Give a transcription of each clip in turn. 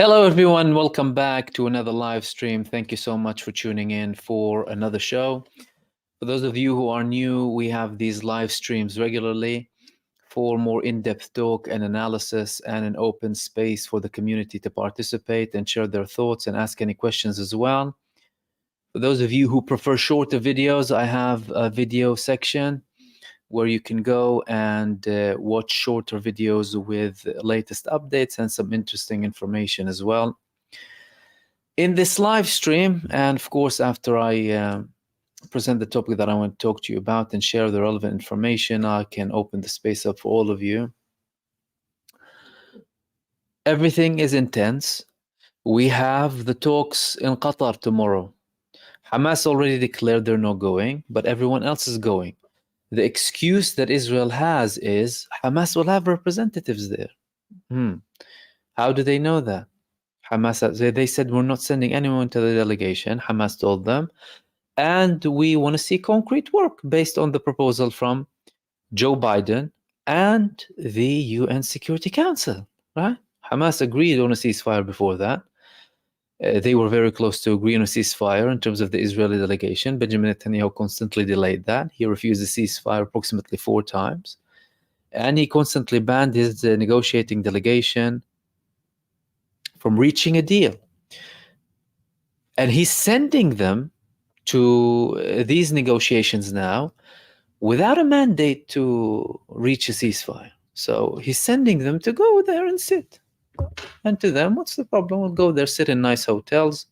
Hello, everyone. Welcome back to another live stream. Thank you so much for tuning in for another show. For those of you who are new, we have these live streams regularly for more in-depth talk and analysis and an open space for the community to participate and share their thoughts and ask any questions as well. For those of you who prefer shorter videos, I have a video section where you can go and watch shorter videos with latest updates and some interesting information as well. In this live stream, and of course, after I present the topic that I want to talk to you about and share the relevant information, I can open the space up for all of you. Everything is intense. We have the talks in Qatar tomorrow. Hamas already declared they're not going, but everyone else is going. The excuse that Israel has is Hamas will have representatives there. How do they know that? Hamas, they said we're not sending anyone to the delegation, Hamas told them, and we want to see concrete work based on the proposal from Joe Biden and the UN Security Council, right? Hamas agreed on a ceasefire before that. They were very close to agreeing on a ceasefire in terms of the Israeli delegation. Benjamin Netanyahu constantly delayed that. He refused a ceasefire approximately 4 times. And he constantly banned his negotiating delegation from reaching a deal. And he's sending them to these negotiations now without a mandate to reach a ceasefire. So he's sending them to go there and sit. And to them, what's the problem? We'll go there, sit in nice hotels,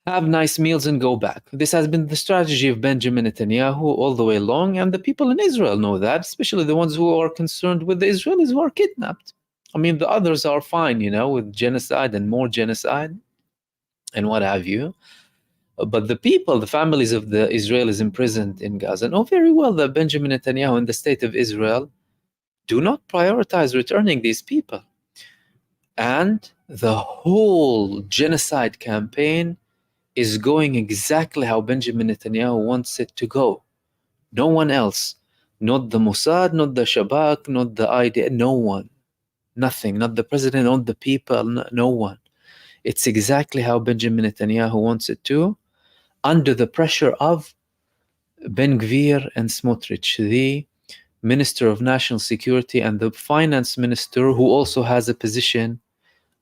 have nice meals and go back. This has been the strategy of Benjamin Netanyahu all the way along, and the people in Israel know that, especially the ones who are concerned with the Israelis who are kidnapped. I mean, the others are fine, with genocide and more genocide and what have you. But the people, the families of the Israelis imprisoned in Gaza know very well that Benjamin Netanyahu and the state of Israel do not prioritize returning these people. And the whole genocide campaign is going exactly how Benjamin Netanyahu wants it to go. No one else. Not the Mossad, not the Shabak, not the IDF, no one. Nothing. Not the president, not the people, no one. It's exactly how Benjamin Netanyahu wants it to, under the pressure of Ben Gvir and Smotrich, the Minister of National Security and the Finance Minister, who also has a position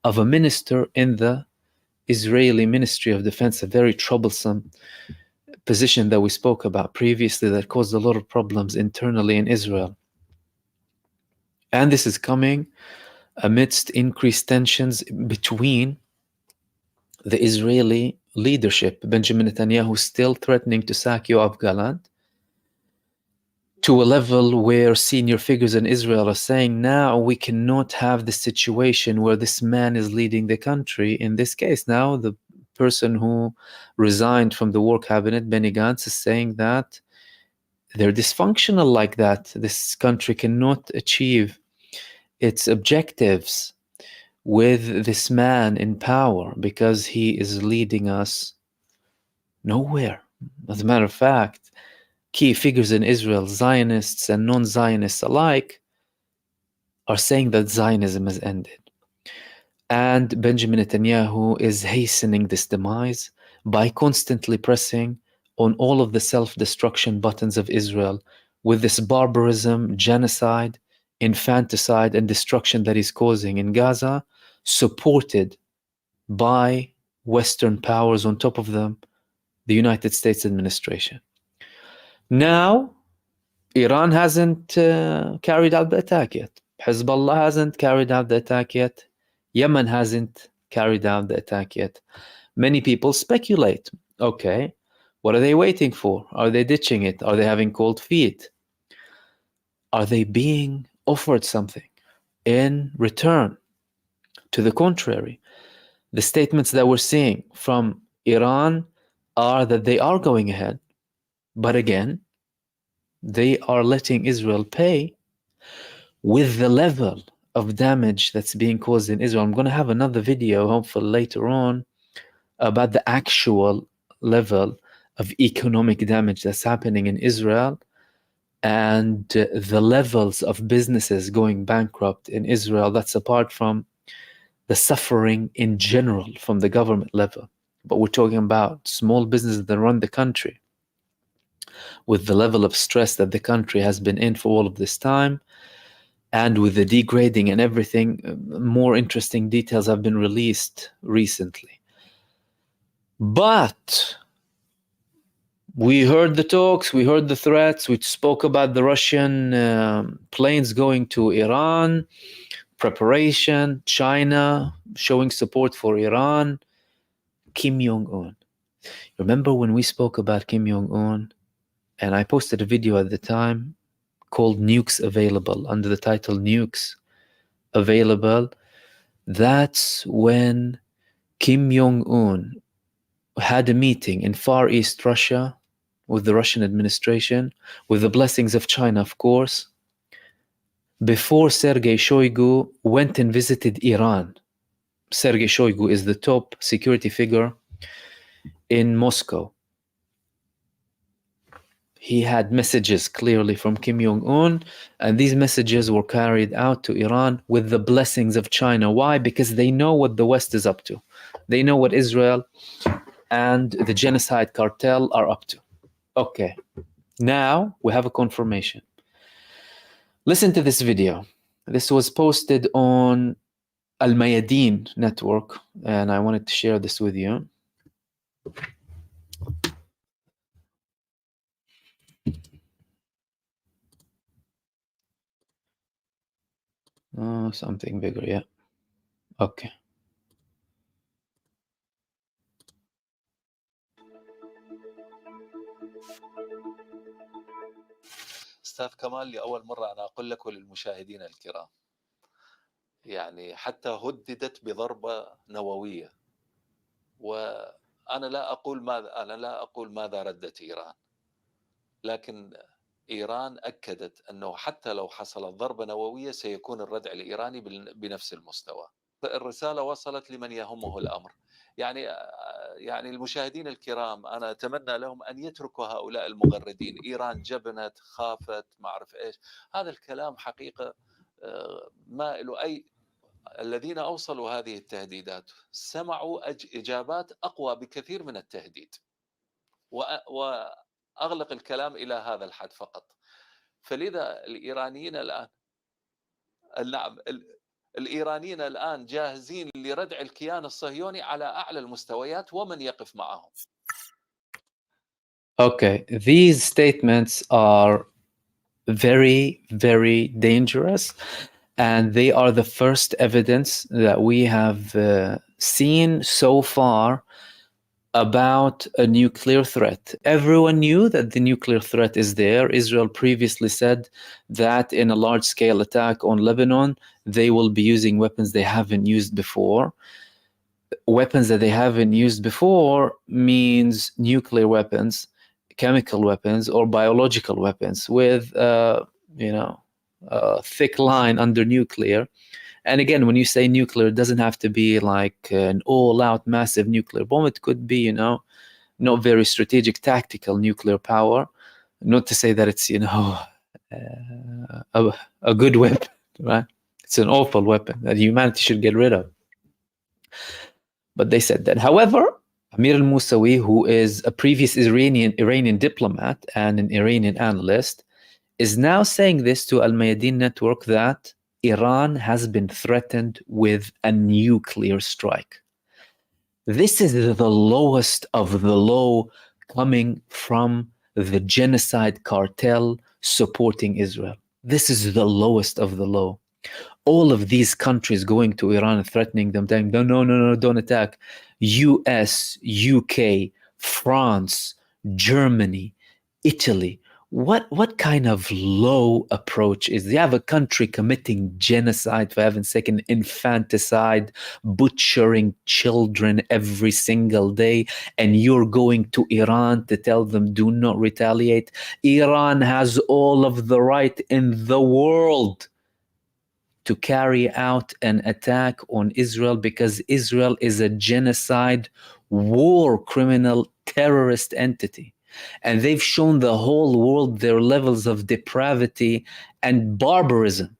of a minister in the Israeli Ministry of Defense, a very troublesome position that we spoke about previously that caused a lot of problems internally in Israel. And this is coming amidst increased tensions between the Israeli leadership. Benjamin Netanyahu still threatening to sack Yoav Gallant, to a level where senior figures in Israel are saying now we cannot have the situation where this man is leading the country. In this case, now the person who resigned from the war cabinet, Benny Gantz, is saying that they're dysfunctional like that. This country cannot achieve its objectives with this man in power because he is leading us nowhere. As a matter of fact, key figures in Israel, Zionists and non-Zionists alike, are saying that Zionism has ended. And Benjamin Netanyahu is hastening this demise by constantly pressing on all of the self-destruction buttons of Israel with this barbarism, genocide, infanticide, and destruction that he's causing in Gaza, supported by Western powers, on top of them, the United States administration. Now, Iran hasn't carried out the attack yet. Hezbollah hasn't carried out the attack yet. Yemen hasn't carried out the attack yet. Many people speculate, okay, what are they waiting for? Are they ditching it? Are they having cold feet? Are they being offered something in return? To the contrary, the statements that we're seeing from Iran are that they are going ahead, but again, they are letting Israel pay with the level of damage that's being caused in Israel. I'm going to have another video, hopefully later on, about the actual level of economic damage that's happening in Israel and the levels of businesses going bankrupt in Israel. That's apart from the suffering in general from the government level. But we're talking about small businesses that run the country with the level of stress that the country has been in for all of this time, and with the degrading and everything. More interesting details have been released recently. But we heard the talks, we heard the threats, we spoke about the Russian planes going to Iran, preparation, China showing support for Iran, Kim Jong-un. Remember when we spoke about Kim Jong-un, and I posted a video at the time called Nukes Available, under the title Nukes Available. That's when Kim Jong-un had a meeting in Far East Russia with the Russian administration, with the blessings of China, of course, before Sergei Shoigu went and visited Iran. Sergei Shoigu is the top security figure in Moscow. He had messages clearly from Kim Jong-un, and these messages were carried out to Iran with the blessings of China. Why? Because they know what the West is up to. They know what Israel and the genocide cartel are up to. Okay, now we have a confirmation. Listen to this video. This was posted on Al Mayadeen network, and I wanted to share this with you. Oh, something bigger, yeah. Okay. أستاذ كمال، لأول مرة أنا أقول لك وللمشاهدين الكرام، يعني حتى هددت بضربة نووية، وأنا لا أقول ماذا ردت إيران، لكن إيران أكدت أنه حتى لو حصلت ضربة نووية سيكون الردع الإيراني بنفس المستوى. الرسالة وصلت لمن يهمه الأمر. يعني المشاهدين الكرام، أنا أتمنى لهم أن يتركوا هؤلاء المغردين. إيران جبنت، خافت، ما أعرف إيش، هذا الكلام حقيقة ما له أي. الذين أوصلوا هذه التهديدات سمعوا إجابات أقوى بكثير من التهديد، وأغلق الكلام إلى هذا الحد فقط. فلذا الإيرانيين الآن، نعم، الإيرانيين الآن جاهزين لردع الكيان الصهيوني على أعلى المستويات ومن يقف معهم. Okay, these statements are very, very dangerous, and they are the first evidence that we have seen so far about a nuclear threat. Everyone knew that the nuclear threat is there. Israel previously said that in a large-scale attack on Lebanon, they will be using weapons they haven't used before. Weapons that they haven't used before means nuclear weapons, chemical weapons, or biological weapons with, a thick line under nuclear. And again, when you say nuclear, it doesn't have to be like an all-out massive nuclear bomb. It could be, not very strategic, tactical nuclear power. Not to say that it's, a good weapon, right? It's an awful weapon that humanity should get rid of. But they said that. However, Amir al-Musawi, who is a previous Iranian diplomat and an Iranian analyst, is now saying this to Al Mayadeen network that Iran has been threatened with a nuclear strike. This is the lowest of the low coming from the genocide cartel supporting Israel. This is the lowest of the low. All of these countries going to Iran and threatening them, saying, no, don't attack. US, UK, France, Germany, Italy. What kind of low approach is? You have a country committing genocide, for heaven's sake, and infanticide, butchering children every single day, and you're going to Iran to tell them do not retaliate. Iran has all of the right in the world to carry out an attack on Israel because Israel is a genocide, war criminal, terrorist entity. And they've shown the whole world their levels of depravity and barbarism.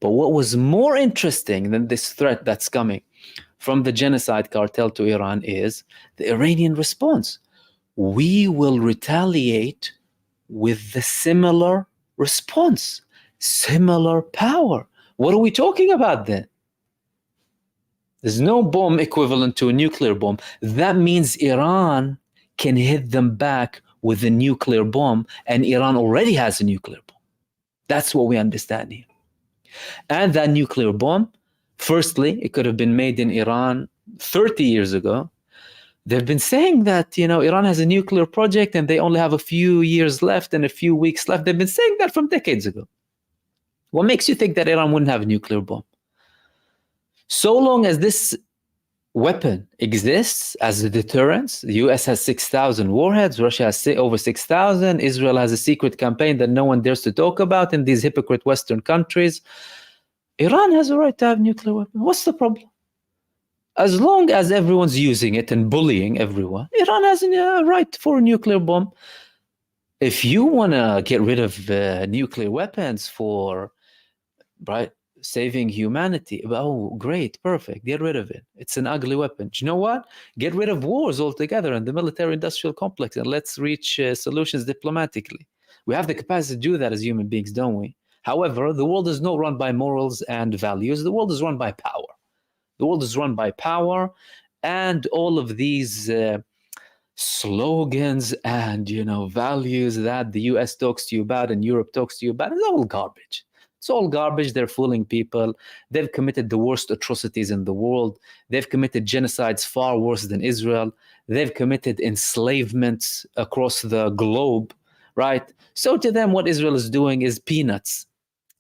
But what was more interesting than this threat that's coming from the genocide cartel to Iran is the Iranian response. We will retaliate with the similar response, similar power. What are we talking about then? There's no bomb equivalent to a nuclear bomb. That means Iran can hit them back with a nuclear bomb, and Iran already has a nuclear bomb. That's what we understand here. And that nuclear bomb, firstly, it could have been made in Iran 30 years ago. They've been saying that, Iran has a nuclear project and they only have a few years left and a few weeks left. They've been saying that from decades ago. What makes you think that Iran wouldn't have a nuclear bomb? So long as this weapon exists as a deterrence, the US has 6,000 warheads, Russia has over 6,000, Israel has a secret campaign that no one dares to talk about in these hypocrite Western countries. Iran has a right to have a nuclear weapon. What's the problem? As long as everyone's using it and bullying everyone, Iran has a right for a nuclear bomb. If you want to get rid of nuclear weapons for saving humanity, oh, great, perfect, get rid of it. It's an ugly weapon. Do you know what? Get rid of wars altogether and the military-industrial complex, and let's reach solutions diplomatically. We have the capacity to do that as human beings, don't we? However, the world is not run by morals and values. The world is run by power. The world is run by power, and all of these slogans and values that the US talks to you about and Europe talks to you about is all garbage. It's all garbage. They're fooling people. They've committed the worst atrocities in the world. They've committed genocides far worse than Israel. They've committed enslavements across the globe, right? So to them, what Israel is doing is peanuts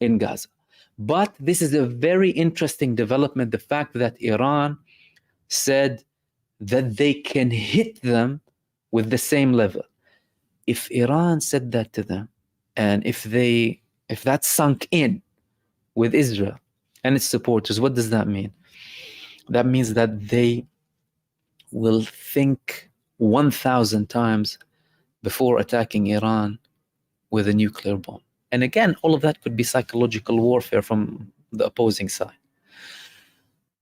in Gaza. But this is a very interesting development, the fact that Iran said that they can hit them with the same level. If Iran said that to them, and if that sunk in with Israel and its supporters, what does that mean? That means that they will think 1,000 times before attacking Iran with a nuclear bomb. And again, all of that could be psychological warfare from the opposing side.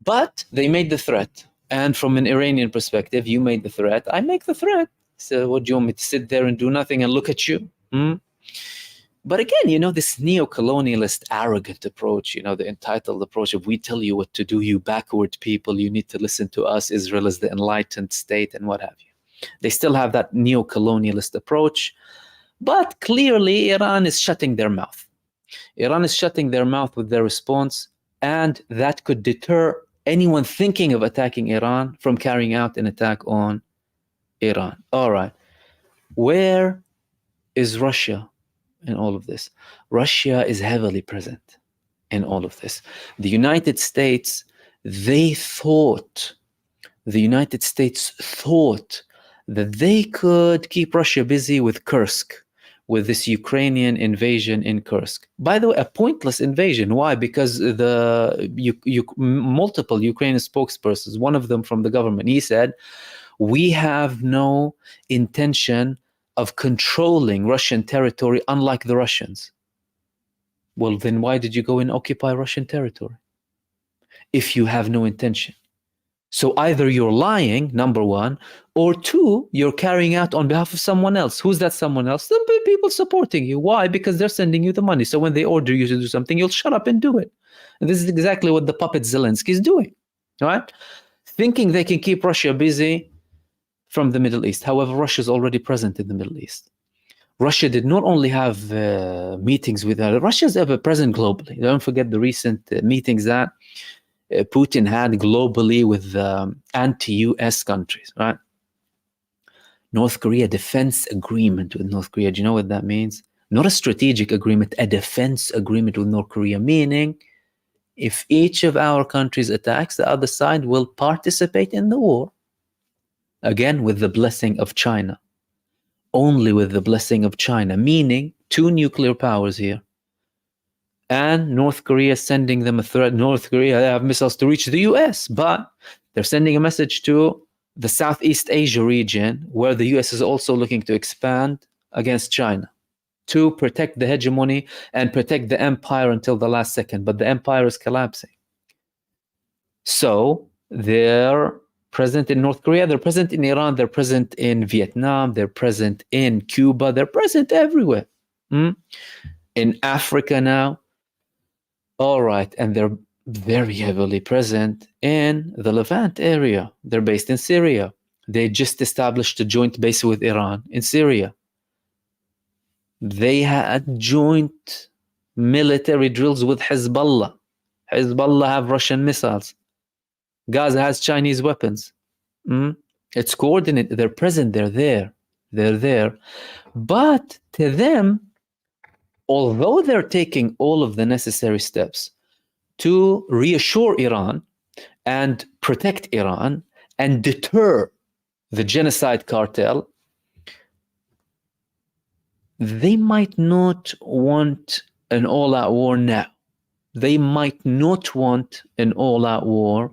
But they made the threat. And from an Iranian perspective, you made the threat, I make the threat. So what, do you want me to sit there and do nothing and look at you? But again, this neo-colonialist, arrogant approach, the entitled approach of we tell you what to do, you backward people, you need to listen to us, Israel is the enlightened state, and what have you. They still have that neo-colonialist approach. But clearly, Iran is shutting their mouth. Iran is shutting their mouth with their response, and that could deter anyone thinking of attacking Iran from carrying out an attack on Iran. All right. Where is Russia in all of this? Russia is heavily present in all of this. The United States, the United States thought that they could keep Russia busy with Kursk, with this Ukrainian invasion in Kursk. By the way, a pointless invasion. Why? Because the multiple Ukrainian spokespersons, one of them from the government, he said, we have no intention of controlling Russian territory, unlike the Russians. Well, then why did you go and occupy Russian territory if you have no intention? So either you're lying, number one, or two, you're carrying out on behalf of someone else. Who's that someone else? The people supporting you. Why? Because they're sending you the money. So when they order you to do something, you'll shut up and do it. And this is exactly what the puppet Zelensky is doing, right? Thinking they can keep Russia busy from the Middle East. However, Russia is already present in the Middle East. Russia did not only have meetings with Russia is ever present globally. Don't forget the recent meetings that Putin had globally with anti-US countries, right? North Korea, defense agreement with North Korea. Do you know what that means? Not a strategic agreement, a defense agreement with North Korea, meaning if each of our countries attacks, the other side will participate in the war. Again, with the blessing of China. Only with the blessing of China, meaning two nuclear powers here. And North Korea sending them a threat. North Korea have missiles to reach the US, but they're sending a message to the Southeast Asia region, where the US is also looking to expand against China. to protect the hegemony and protect the empire until the last second, but the empire is collapsing. So they're present in North Korea, they're present in Iran, they're present in Vietnam, they're present in Cuba, they're present everywhere. In Africa now. All right, and they're very heavily present in the Levant area. They're based in Syria. They just established a joint base with Iran in Syria. They had joint military drills with Hezbollah. Hezbollah have Russian missiles. Gaza has Chinese weapons. It's coordinated. They're present. They're there. They're there. But to them, although they're taking all of the necessary steps to reassure Iran and protect Iran and deter the genocide cartel, they might not want an all-out war now. They might not want an all-out war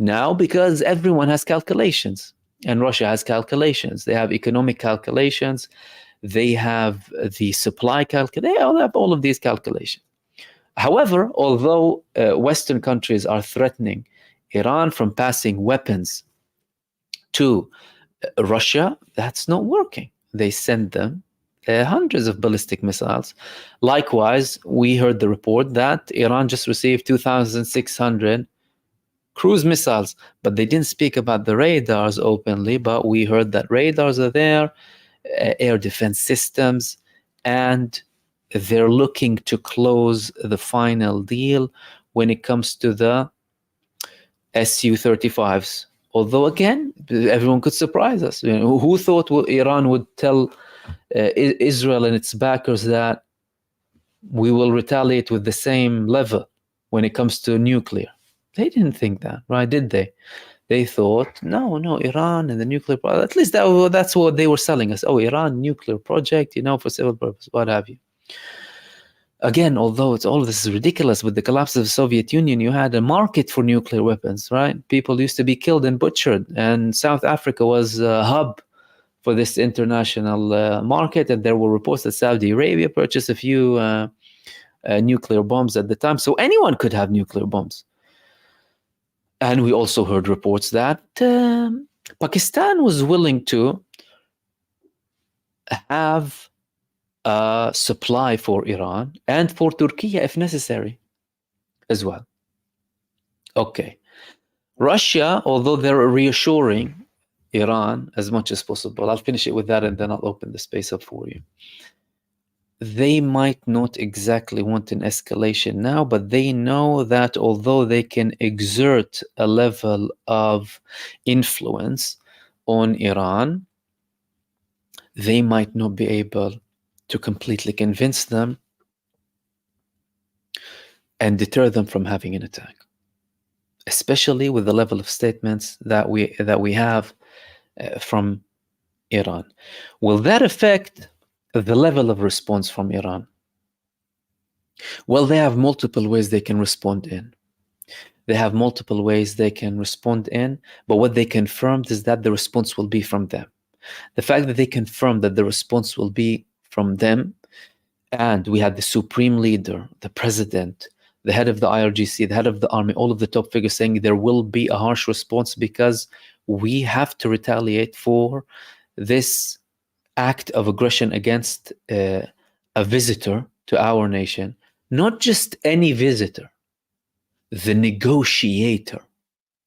now because everyone has calculations, and Russia has calculations. They have economic calculations. They have the supply calculation. They all have all of these calculations. However, although Western countries are threatening Iran from passing weapons to Russia, that's not working. They send them hundreds of ballistic missiles. Likewise, we heard the report that Iran just received 2,600 cruise missiles, but they didn't speak about the radars openly, but we heard that radars are there, air defense systems, and they're looking to close the final deal when it comes to the Su-35s. Although, again, everyone could surprise us. You know, who thought Iran would tell Israel and its backers that we will retaliate with the same level when it comes to nuclear? They didn't think that, right? Did they? They thought, no, Iran and the nuclear project, at least that's what they were selling us. Oh, Iran nuclear project, for civil purpose, what have you. Again, although all of this is ridiculous, with the collapse of the Soviet Union, you had a market for nuclear weapons, right? People used to be killed and butchered, and South Africa was a hub for this international market, and there were reports that Saudi Arabia purchased a few nuclear bombs at the time, so anyone could have nuclear bombs. And we also heard reports that Pakistan was willing to have a supply for Iran and for Turkey if necessary as well. Okay. Russia, although they're reassuring Iran as much as possible, I'll finish it with that and then I'll open the space up for you. They might not exactly want an escalation now, but they know that although they can exert a level of influence on Iran, they might not be able to completely convince them and deter them from having an attack, especially with the level of statements that we have from Iran. Will that affect the level of response from Iran? Well, they have multiple ways they can respond in. But what they confirmed is that the response will be from them. The fact that they confirmed that the response will be from them, and we had the supreme leader, the president, the head of the IRGC, the head of the army, all of the top figures saying there will be a harsh response because we have to retaliate for this act of aggression against a visitor to our nation, not just any visitor, the negotiator,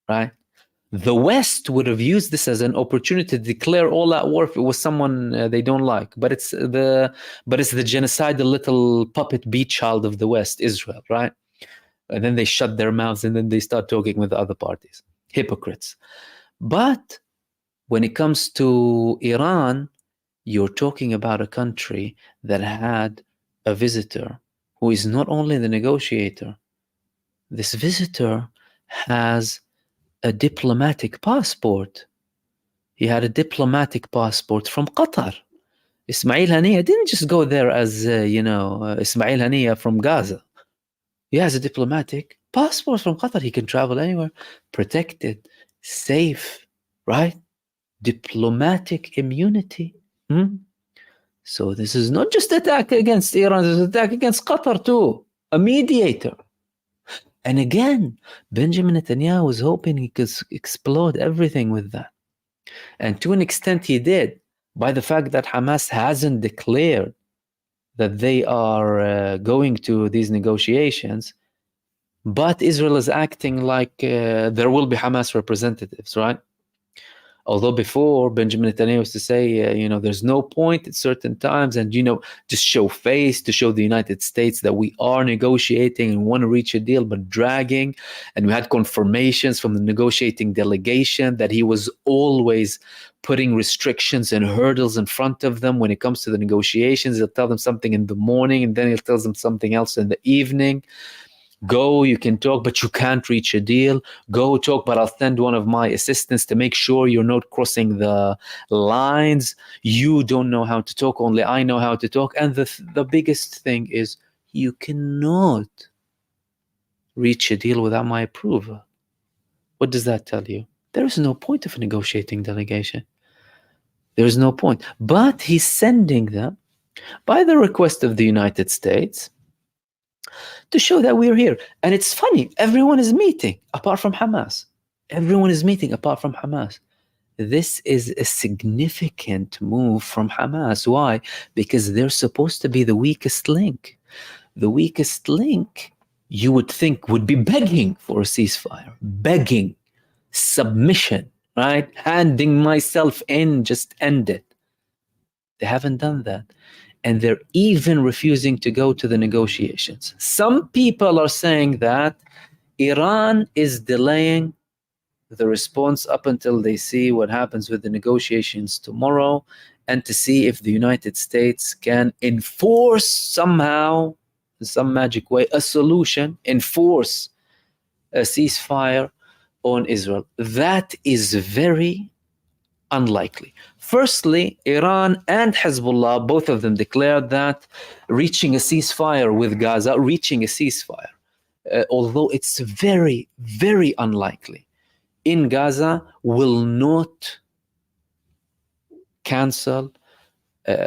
right? The West would have used this as an opportunity to declare all-out war if it was someone they don't like, but it's the genocidal little puppet beat child of the West, Israel, right? And then they shut their mouths and then they start talking with the other parties, hypocrites. But when it comes to Iran, you're talking about a country that had a visitor who is not only the negotiator. This visitor has a diplomatic passport. He had a diplomatic passport from Qatar. Ismail Haniyeh didn't just go there as, Ismail Haniyeh from Gaza. He has a diplomatic passport from Qatar. He can travel anywhere, protected, safe, right? Diplomatic immunity. So this is not just attack against Iran, this is attack against Qatar too, a mediator. And again, Benjamin Netanyahu was hoping he could explode everything with that. And to an extent he did, by the fact that Hamas hasn't declared that they are going to these negotiations, but Israel is acting like there will be Hamas representatives, right? Although before Benjamin Netanyahu used to say, there's no point at certain times, and just show face to show the United States that we are negotiating and want to reach a deal, but dragging. And we had confirmations from the negotiating delegation that he was always putting restrictions and hurdles in front of them when it comes to the negotiations. He'll tell them something in the morning, and then he'll tell them something else in the evening. Go, you can talk, but you can't reach a deal. Go talk, but I'll send one of my assistants to make sure you're not crossing the lines. You don't know how to talk, only I know how to talk. And the biggest thing is you cannot reach a deal without my approval. What does that tell you? There is no point of a negotiating delegation. There is no point. But he's sending them by the request of the United States to show that we're here. And it's funny, everyone is meeting apart from Hamas. Everyone is meeting apart from Hamas. This is a significant move from Hamas. Why? Because they're supposed to be the weakest link. The weakest link, you would think, would be begging for a ceasefire, begging, submission, right? Handing myself in, just end it. They haven't done that. And they're even refusing to go to the negotiations. Some people are saying that Iran is delaying the response up until they see what happens with the negotiations tomorrow, and to see if the United States can enforce somehow, in some magic way, a solution, enforce a ceasefire on Israel. That is very unlikely. Firstly, Iran and Hezbollah, both of them declared that reaching a ceasefire with Gaza, although it's very, very unlikely, in Gaza will not cancel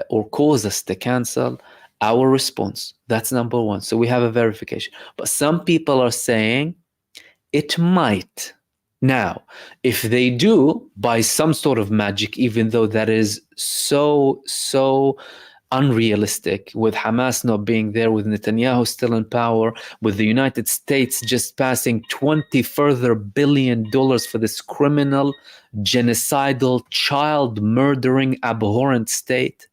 or cause us to cancel our response. That's number one. So we have a verification. But some people are saying it might. Now, if they do, by some sort of magic, even though that is so unrealistic, with Hamas not being there, with Netanyahu still in power, with the United States just passing $20 further billion for this criminal, genocidal, child murdering, abhorrent state,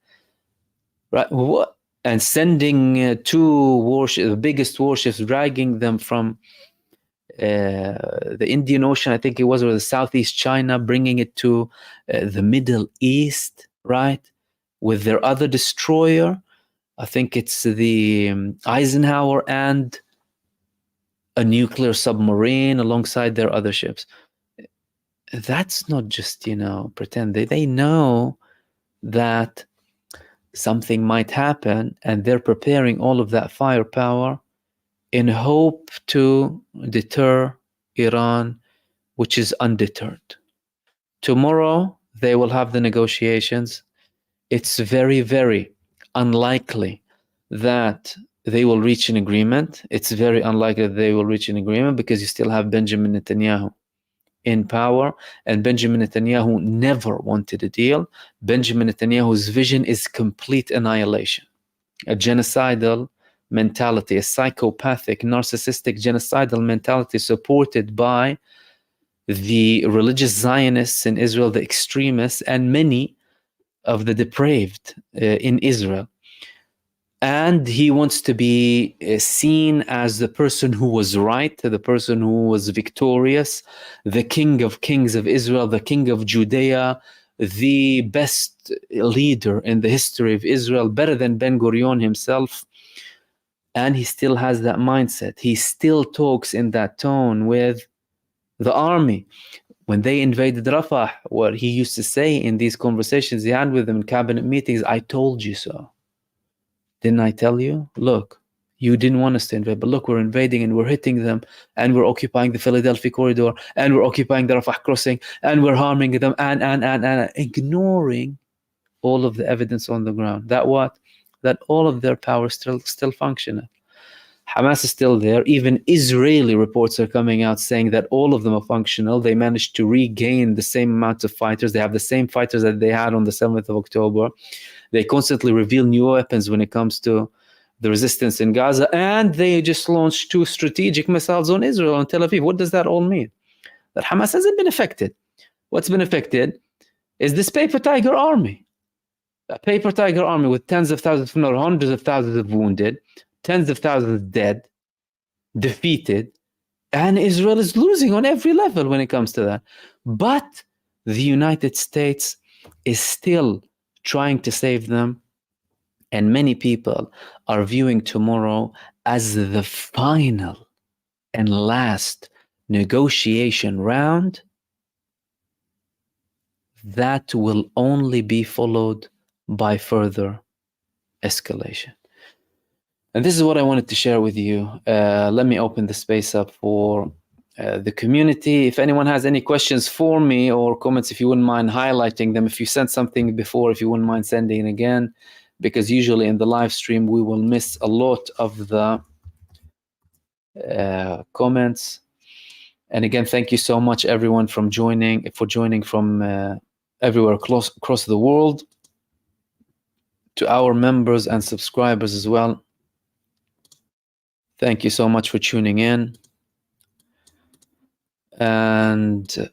right? What? And sending two warships, the biggest warships, dragging them from the Indian Ocean, I think it was, or the Southeast China, bringing it to the Middle East, right? With their other destroyer, I think it's the Eisenhower, and a nuclear submarine alongside their other ships. That's not just, pretend. They know that something might happen, and they're preparing all of that firepower in hope to deter Iran, which is undeterred. Tomorrow, they will have the negotiations. It's very, very unlikely that they will reach an agreement. It's very unlikely that they will reach an agreement because you still have Benjamin Netanyahu in power, and Benjamin Netanyahu never wanted a deal. Benjamin Netanyahu's vision is complete annihilation, a genocidal mentality, a psychopathic, narcissistic, genocidal mentality supported by the religious Zionists in Israel, the extremists, and many of the depraved in Israel. And he wants to be seen as the person who was right, the person who was victorious, the king of kings of Israel, the king of Judea, the best leader in the history of Israel, better than Ben Gurion himself. And he still has that mindset. He still talks in that tone with the army. When they invaded Rafah, what he used to say in these conversations he had with them in cabinet meetings, I told you so. Didn't I tell you? Look, you didn't want us to invade, but look, we're invading and we're hitting them, and we're occupying the Philadelphia corridor, and we're occupying the Rafah crossing, and we're harming them, and ignoring all of the evidence on the ground. That what? That all of their power is still functional. Hamas is still there. Even Israeli reports are coming out saying that all of them are functional. They managed to regain the same amount of fighters. They have the same fighters that they had on the 7th of October. They constantly reveal new weapons when it comes to the resistance in Gaza. And they just launched 2 strategic missiles on Israel and Tel Aviv. What does that all mean? That Hamas hasn't been affected. What's been affected is this paper tiger army. A paper tiger army with tens of thousands, if not hundreds of thousands of wounded, tens of thousands dead, defeated, and Israel is losing on every level when it comes to that. But the United States is still trying to save them, and many people are viewing tomorrow as the final and last negotiation round that will only be followed by further escalation. And this is what I wanted to share with you. Let me open the space up for the community. If anyone has any questions for me or comments, if you wouldn't mind highlighting them. If you sent something before, if you wouldn't mind sending it again, because usually in the live stream we will miss a lot of the comments. And again, thank you so much everyone for joining from everywhere across the world, to our members and subscribers as well. Thank you so much for tuning in. And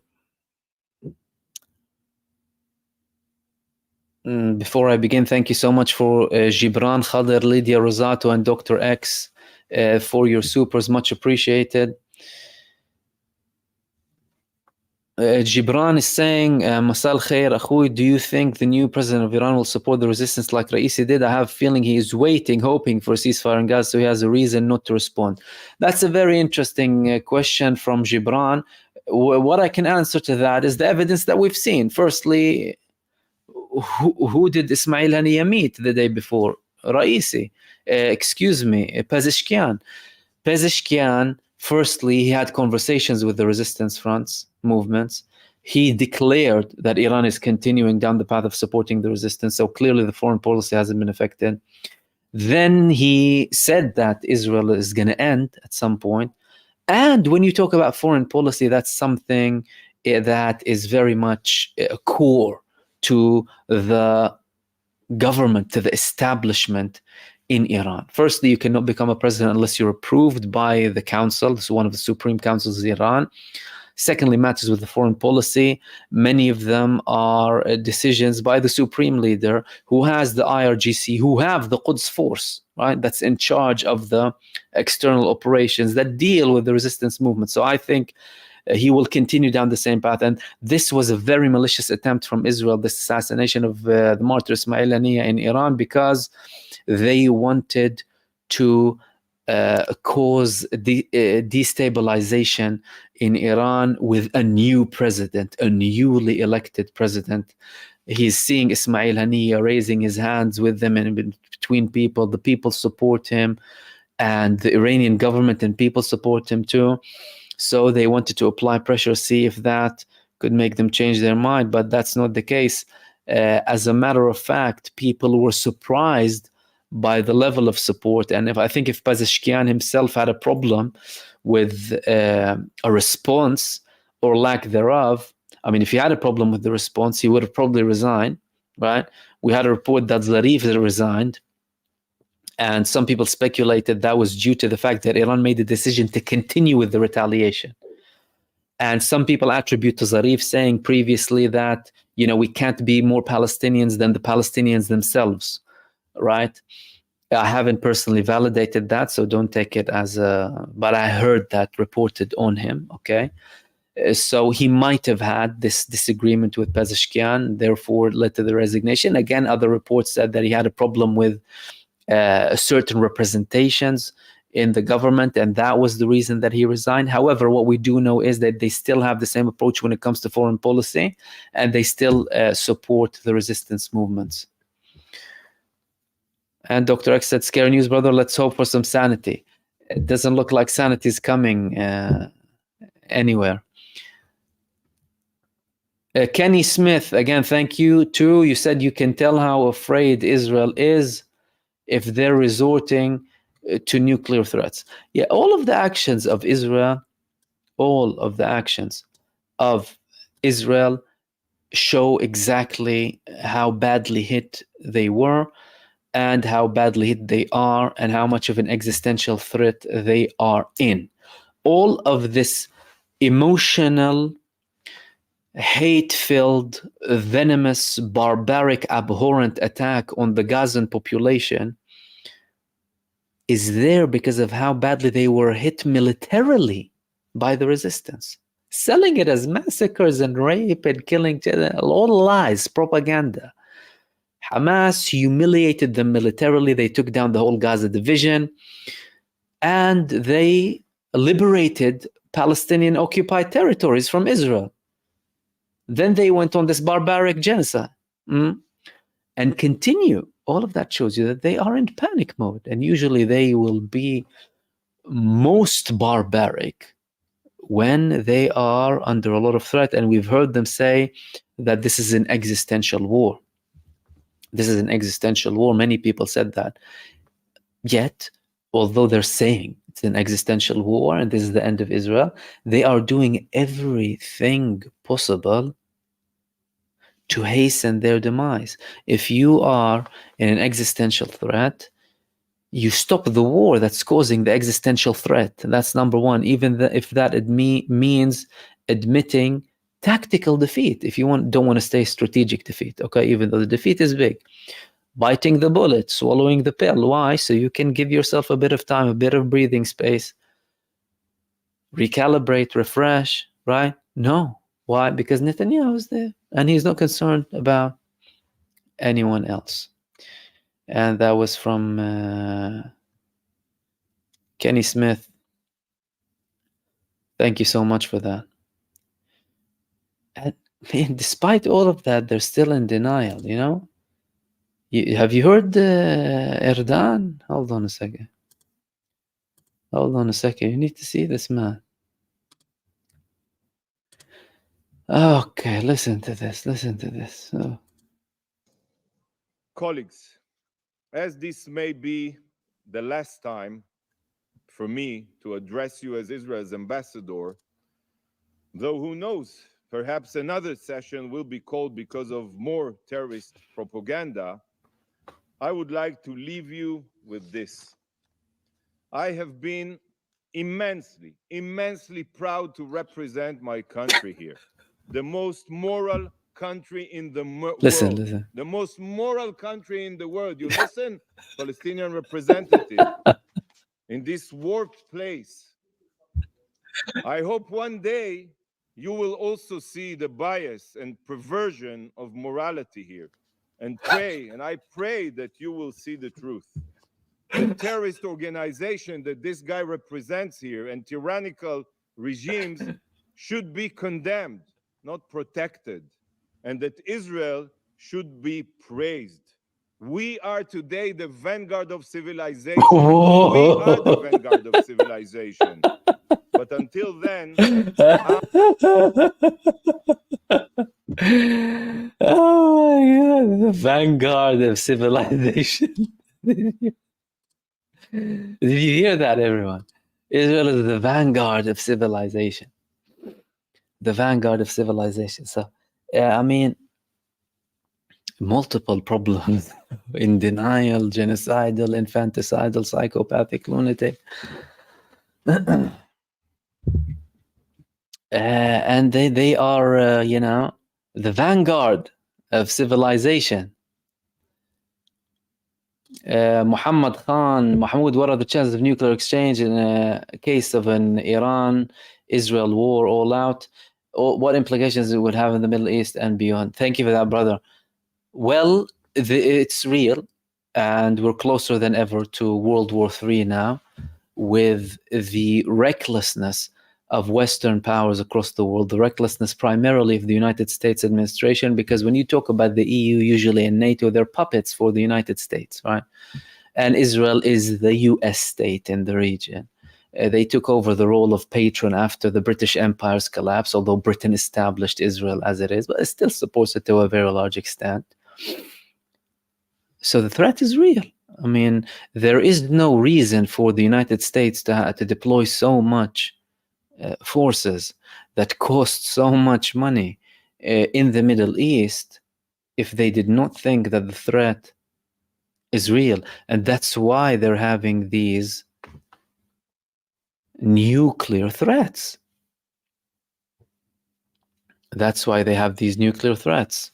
before I begin, thank you so much for Gibran, Khader, Lydia, Rosato, and Dr. X for your supers. Much appreciated. Gibran is saying, Masal Khair, Akhoui, do you think the new president of Iran will support the resistance like Raisi did? I have a feeling he is waiting, hoping for a ceasefire in Gaza, so he has a reason not to respond. That's a very interesting question from Gibran. What I can answer to that is the evidence that we've seen. Firstly, who did Ismail Haniyeh meet the day before? Raisi. Pezeshkian. Pezeshkian, firstly, he had conversations with the resistance fronts, movements. He declared that Iran is continuing down the path of supporting the resistance, so clearly the foreign policy hasn't been affected. Then he said that Israel is going to end at some point. And when you talk about foreign policy, that's something that is very much core to the government, to the establishment in Iran. Firstly, you cannot become a president unless you're approved by the council. This is one of the supreme councils of Iran. Secondly, matters with the foreign policy. Many of them are decisions by the supreme leader, who has the IRGC, who have the Quds force, right? That's in charge of the external operations that deal with the resistance movement. So I think he will continue down the same path. And this was a very malicious attempt from Israel, this assassination of the martyr Ismail Haniyeh in Iran, because they wanted to cause destabilization in Iran with a new president, a newly elected president. He's seeing Ismail Haniyeh raising his hands with them and between people. The people support him, and the Iranian government and people support him too. So they wanted to apply pressure, see if that could make them change their mind, but that's not the case. As a matter of fact, people were surprised by the level of support. And I think if Pezeshkian himself had a problem with a response or lack thereof, I mean, if he had a problem with the response, he would have probably resigned, right? We had a report that Zarif resigned, and some people speculated that was due to the fact that Iran made the decision to continue with the retaliation. And some people attribute to Zarif saying previously that, you know, we can't be more Palestinians than the Palestinians themselves, right? I haven't personally validated that, so don't take it as a, but I heard that reported on him, okay? So he might have had this disagreement with Pezeshkian, therefore led to the resignation. Again, other reports said that he had a problem with certain representations in the government, and that was the reason that he resigned. However, what we do know is that they still have the same approach when it comes to foreign policy, and they still support the resistance movements. And Dr. X said, scary news, brother. Let's hope for some sanity. It doesn't look like sanity is coming anywhere. Kenny Smith, again, thank you too. You said you can tell how afraid Israel is if they're resorting to nuclear threats. Yeah, all of the actions of Israel show exactly how badly hit they were and how badly hit they are and how much of an existential threat they are in. All of this emotional, hate-filled, venomous, barbaric, abhorrent attack on the Gazan population is there because of how badly they were hit militarily by the resistance. Selling it as massacres and rape and killing children, all lies, propaganda. Hamas humiliated them militarily. They took down the whole Gaza division and they liberated Palestinian occupied territories from Israel. Then they went on this barbaric genocide and continue. All of that shows you that they are in panic mode. And usually they will be most barbaric when they are under a lot of threat. And we've heard them say that this is an existential war. This is an existential war. Many people said that. Yet, although they're saying it's an existential war and this is the end of Israel, they are doing everything possible to hasten their demise. If you are in an existential threat, you stop the war that's causing the existential threat. That's number one, even if that means admitting tactical defeat. If you don't want to stay strategic defeat, okay, even though the defeat is big. Biting the bullet, swallowing the pill. Why? So you can give yourself a bit of time, a bit of breathing space, recalibrate, refresh, right? No. Why? Because Netanyahu is there and he's not concerned about anyone else. And that was from Kenny Smith. Thank you so much for that. And man, despite all of that, they're still in denial, you know? Have you heard Erdogan? Hold on a second. You need to see this man. Okay, listen to this. Oh. Colleagues, as this may be the last time for me to address you as Israel's ambassador, though who knows, perhaps another session will be called because of more terrorist propaganda, I would like to leave you with this. I have been immensely proud to represent my country here, the most moral country in the world. Listen. The most moral country in the world. You listen, Palestinian representative, in this warped place. I hope one day you will also see the bias and perversion of morality here, and I pray that you will see the truth. The terrorist organization that this guy represents here and tyrannical regimes should be condemned, not protected, and that Israel should be praised. We are today the vanguard of civilization. We are the vanguard of civilization. But until then, oh my God, the vanguard of civilization. Did you hear that, everyone? Israel is the vanguard of civilization. The vanguard of civilization. So, I mean, multiple problems in denial, genocidal, infanticidal, psychopathic, lunatic. And they are, the vanguard of civilization. Muhammad Khan, Mahmoud, what are the chances of nuclear exchange in a case of an Iran-Israel war all out? What implications it would have in the Middle East and beyond? Thank you for that, brother. Well, it's real, and we're closer than ever to World War III now, with the recklessness of Western powers across the world, the recklessness primarily of the United States administration, because when you talk about the EU, usually in NATO, they're puppets for the United States, right? And Israel is the US state in the region. They took over the role of patron after the British Empire's collapse, although Britain established Israel as it is, but it still supports it to a very large extent. So the threat is real. I mean, there is no reason for the United States to deploy so much forces that cost so much money in the Middle East if they did not think that the threat is real. And that's why they're having these nuclear threats. That's why they have these nuclear threats.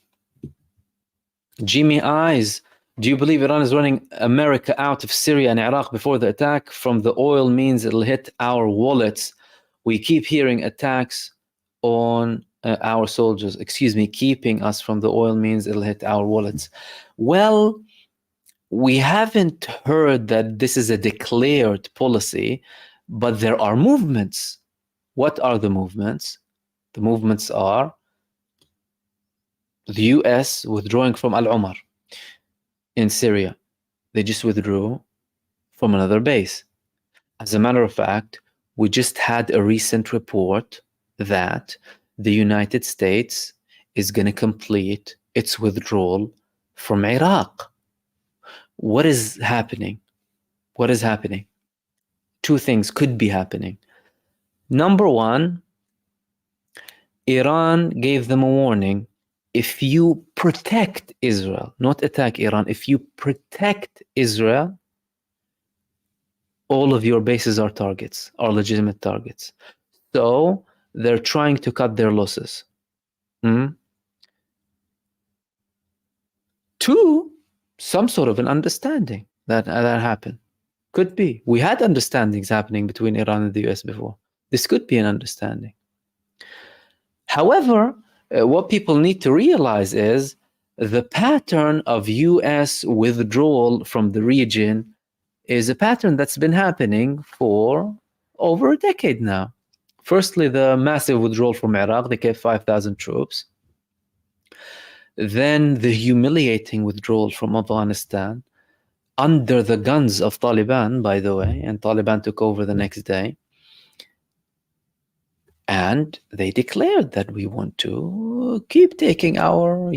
Jimmy Eyes, do you believe Iran is running America out of Syria and Iraq before the attack from the oil means it'll hit our wallets? We keep hearing attacks on our soldiers. Excuse me, keeping us from the oil means it'll hit our wallets. Well, we haven't heard that this is a declared policy, but there are movements. What are the movements? The movements are the US withdrawing from Al-Umar in Syria. They just withdrew from another base. As a matter of fact, we just had a recent report that the United States is going to complete its withdrawal from Iraq. What is happening? What is happening? Two things could be happening. Number one, Iran gave them a warning. If you protect Israel, not attack Iran, if you protect Israel, all of your bases are targets, are legitimate targets. So they're trying to cut their losses. Two, some sort of an understanding that happened. Could be. We had understandings happening between Iran and the US before. This could be an understanding. However, what people need to realize is the pattern of US withdrawal from the region is a pattern that's been happening for over a decade now. Firstly, the massive withdrawal from Iraq, they kept 5,000 troops. Then the humiliating withdrawal from Afghanistan under the guns of Taliban, by the way, and Taliban took over the next day. And they declared that we want to keep taking our,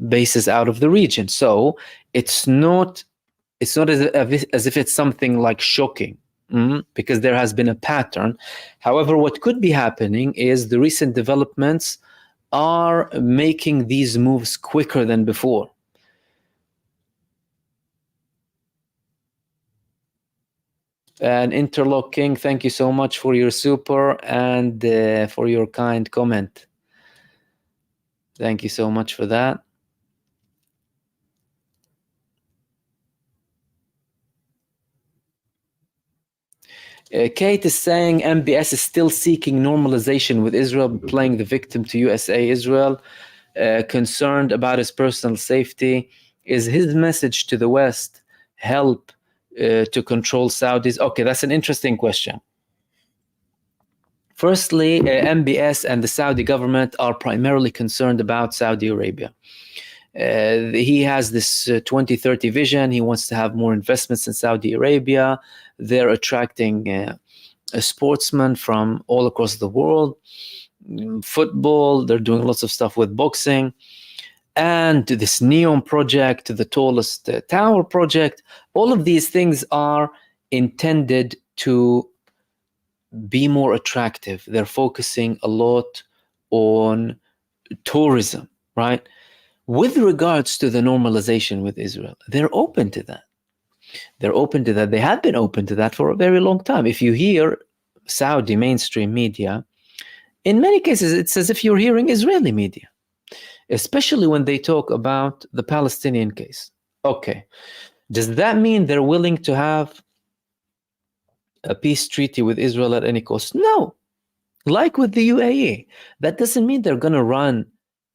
bases out of the region. So it's not as if it's something like shocking, because there has been a pattern. However, what could be happening is the recent developments are making these moves quicker than before. And Interlock King, thank you so much for your super and for your kind comment. Thank you so much for that. Kate is saying MBS is still seeking normalization with Israel, playing the victim to USA Israel, concerned about his personal safety. Is his message to the West help to control Saudis? Okay, that's an interesting question. Firstly, MBS and the Saudi government are primarily concerned about Saudi Arabia. He has this 2030 vision. He wants to have more investments in Saudi Arabia. They're attracting sportsmen from all across the world. Football, they're doing lots of stuff with boxing. And this Neom project, the tallest tower project, all of these things are intended to be more attractive. They're focusing a lot on tourism, right? With regards to the normalization with Israel, they're open to that. They're open to that. They have been open to that for a very long time. If you hear Saudi mainstream media, in many cases, it's as if you're hearing Israeli media, especially when they talk about the Palestinian case. Okay, does that mean they're willing to have a peace treaty with Israel at any cost? No. Like with the UAE, that doesn't mean they're going to run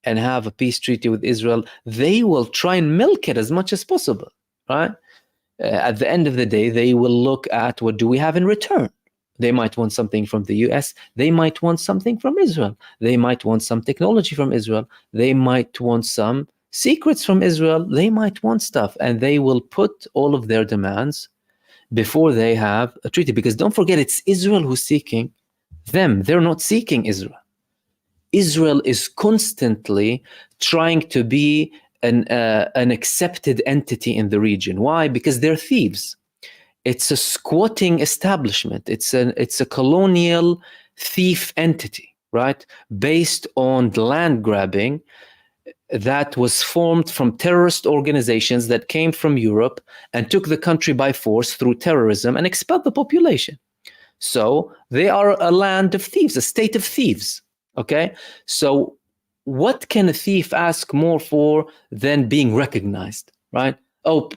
and have a peace treaty with Israel. They will try and milk it as much as possible, right? At the end of the day, they will look at what do we have in return. They might want something from the US. They might want something from Israel. They might want some technology from Israel. They might want some secrets from Israel. They might want stuff. And they will put all of their demands before they have a treaty. Because don't forget, it's Israel who's seeking them. They're not seeking Israel. Israel is constantly trying to be an accepted entity in the region. Why? Because they're thieves. It's a squatting establishment. It's a colonial thief entity, right? Based on land grabbing that was formed from terrorist organizations that came from Europe and took the country by force through terrorism and expelled the population. So they are a land of thieves, a state of thieves. Okay, so what can a thief ask more for than being recognized, right? Oh,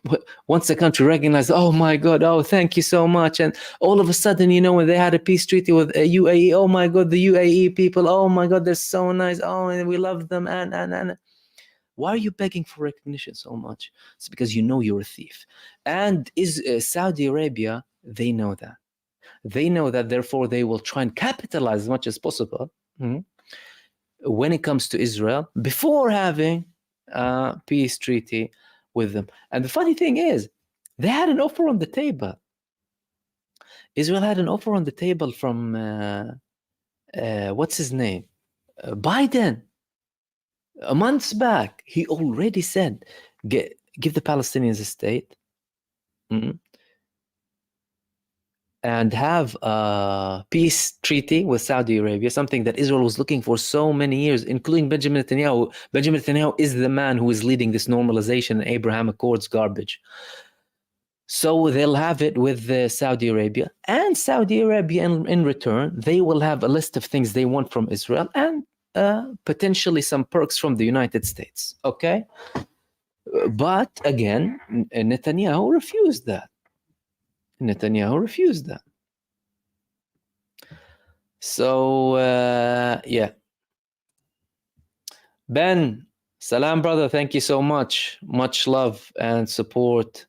once a country recognized, oh my God, oh, thank you so much. And all of a sudden, you know, when they had a peace treaty with UAE, oh my God, the UAE people, oh my God, they're so nice. Oh, and we love them. And why are you begging for recognition so much? It's because you know you're a thief. And Saudi Arabia, they know that. They know that, therefore, they will try and capitalize as much as possible when it comes to Israel before having a peace treaty with them. And the funny thing is, they had an offer on the table. Israel had an offer on the table from, what's his name? Biden. A month back, he already said, give the Palestinians a state. And have a peace treaty with Saudi Arabia, something that Israel was looking for so many years, including Benjamin Netanyahu. Benjamin Netanyahu is the man who is leading this normalization and Abraham Accords garbage. So they'll have it with Saudi Arabia, and Saudi Arabia in return, they will have a list of things they want from Israel and potentially some perks from the United States, okay? But again, Netanyahu refused that. So, yeah. Ben, salam, brother. Thank you so much. Much love and support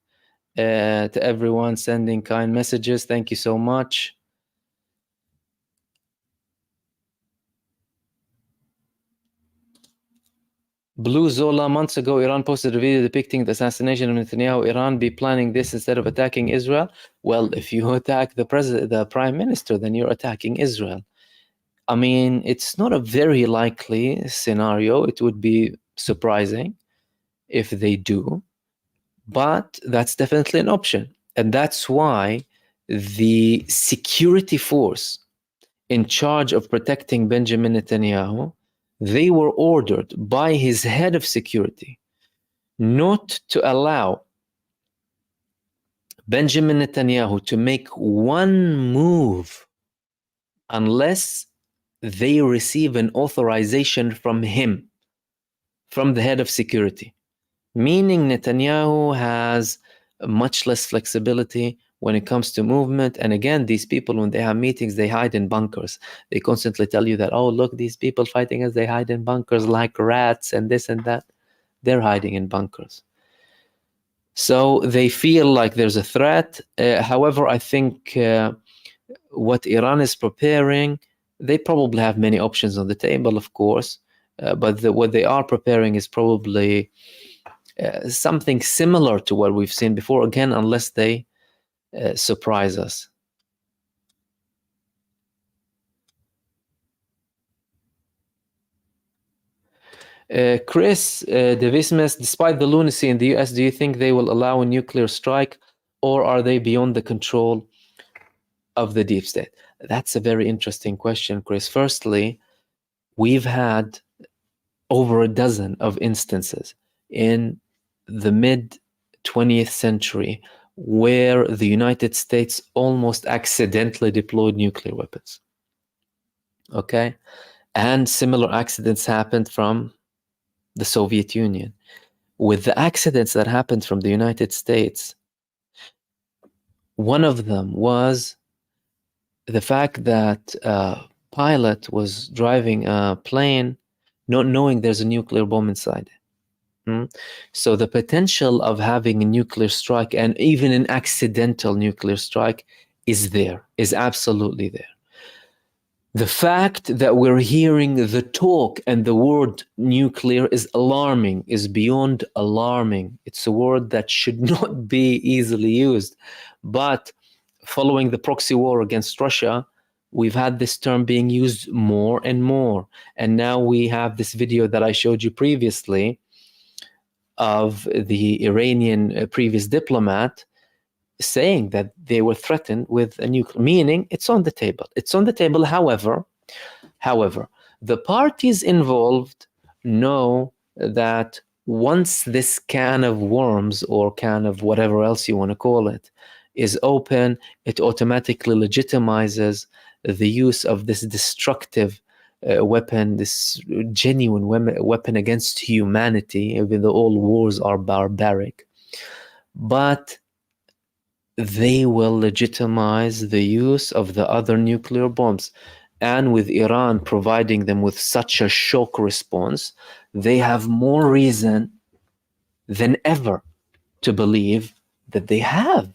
to everyone sending kind messages. Thank you so much. Blue Zola, months ago, Iran posted a video depicting the assassination of Netanyahu. Iran be planning this instead of attacking Israel? Well, if you attack the prime minister, then you're attacking Israel. I mean, it's not a very likely scenario. It would be surprising if they do, but that's definitely an option. And that's why the security force in charge of protecting Benjamin Netanyahu, they were ordered by his head of security not to allow Benjamin Netanyahu to make one move unless they receive an authorization from him, from the head of security. Meaning Netanyahu has much less flexibility when it comes to movement. And again, these people, when they have meetings, they hide in bunkers. They constantly tell you that, oh, look, these people fighting us, they hide in bunkers like rats and this and that. They're hiding in bunkers. So they feel like there's a threat. However, I think what Iran is preparing, they probably have many options on the table, of course, but what they are preparing is probably something similar to what we've seen before, again, unless they surprise us. Chris Devismes, despite the lunacy in the US, do you think they will allow a nuclear strike, or are they beyond the control of the deep state? That's a very interesting question, Chris. Firstly, we've had over a dozen of instances in the mid-20th century where the United States almost accidentally deployed nuclear weapons. Okay? And similar accidents happened from the Soviet Union. With the accidents that happened from the United States, one of them was the fact that a pilot was driving a plane not knowing there's a nuclear bomb inside. So the potential of having a nuclear strike, and even an accidental nuclear strike, is there, is absolutely there. The fact that we're hearing the talk and the word nuclear is alarming, is beyond alarming. It's a word that should not be easily used. But following the proxy war against Russia, we've had this term being used more and more. And now we have this video that I showed you previously of the Iranian previous diplomat saying that they were threatened with a nuclear, meaning it's on the table. It's on the table. However, the parties involved know that once this can of worms, or can of whatever else you want to call it, is open, it automatically legitimizes the use of this destructive weapon, this genuine weapon against humanity, even though all wars are barbaric. But they will legitimize the use of the other nuclear bombs. And with Iran providing them with such a shock response, they have more reason than ever to believe that they have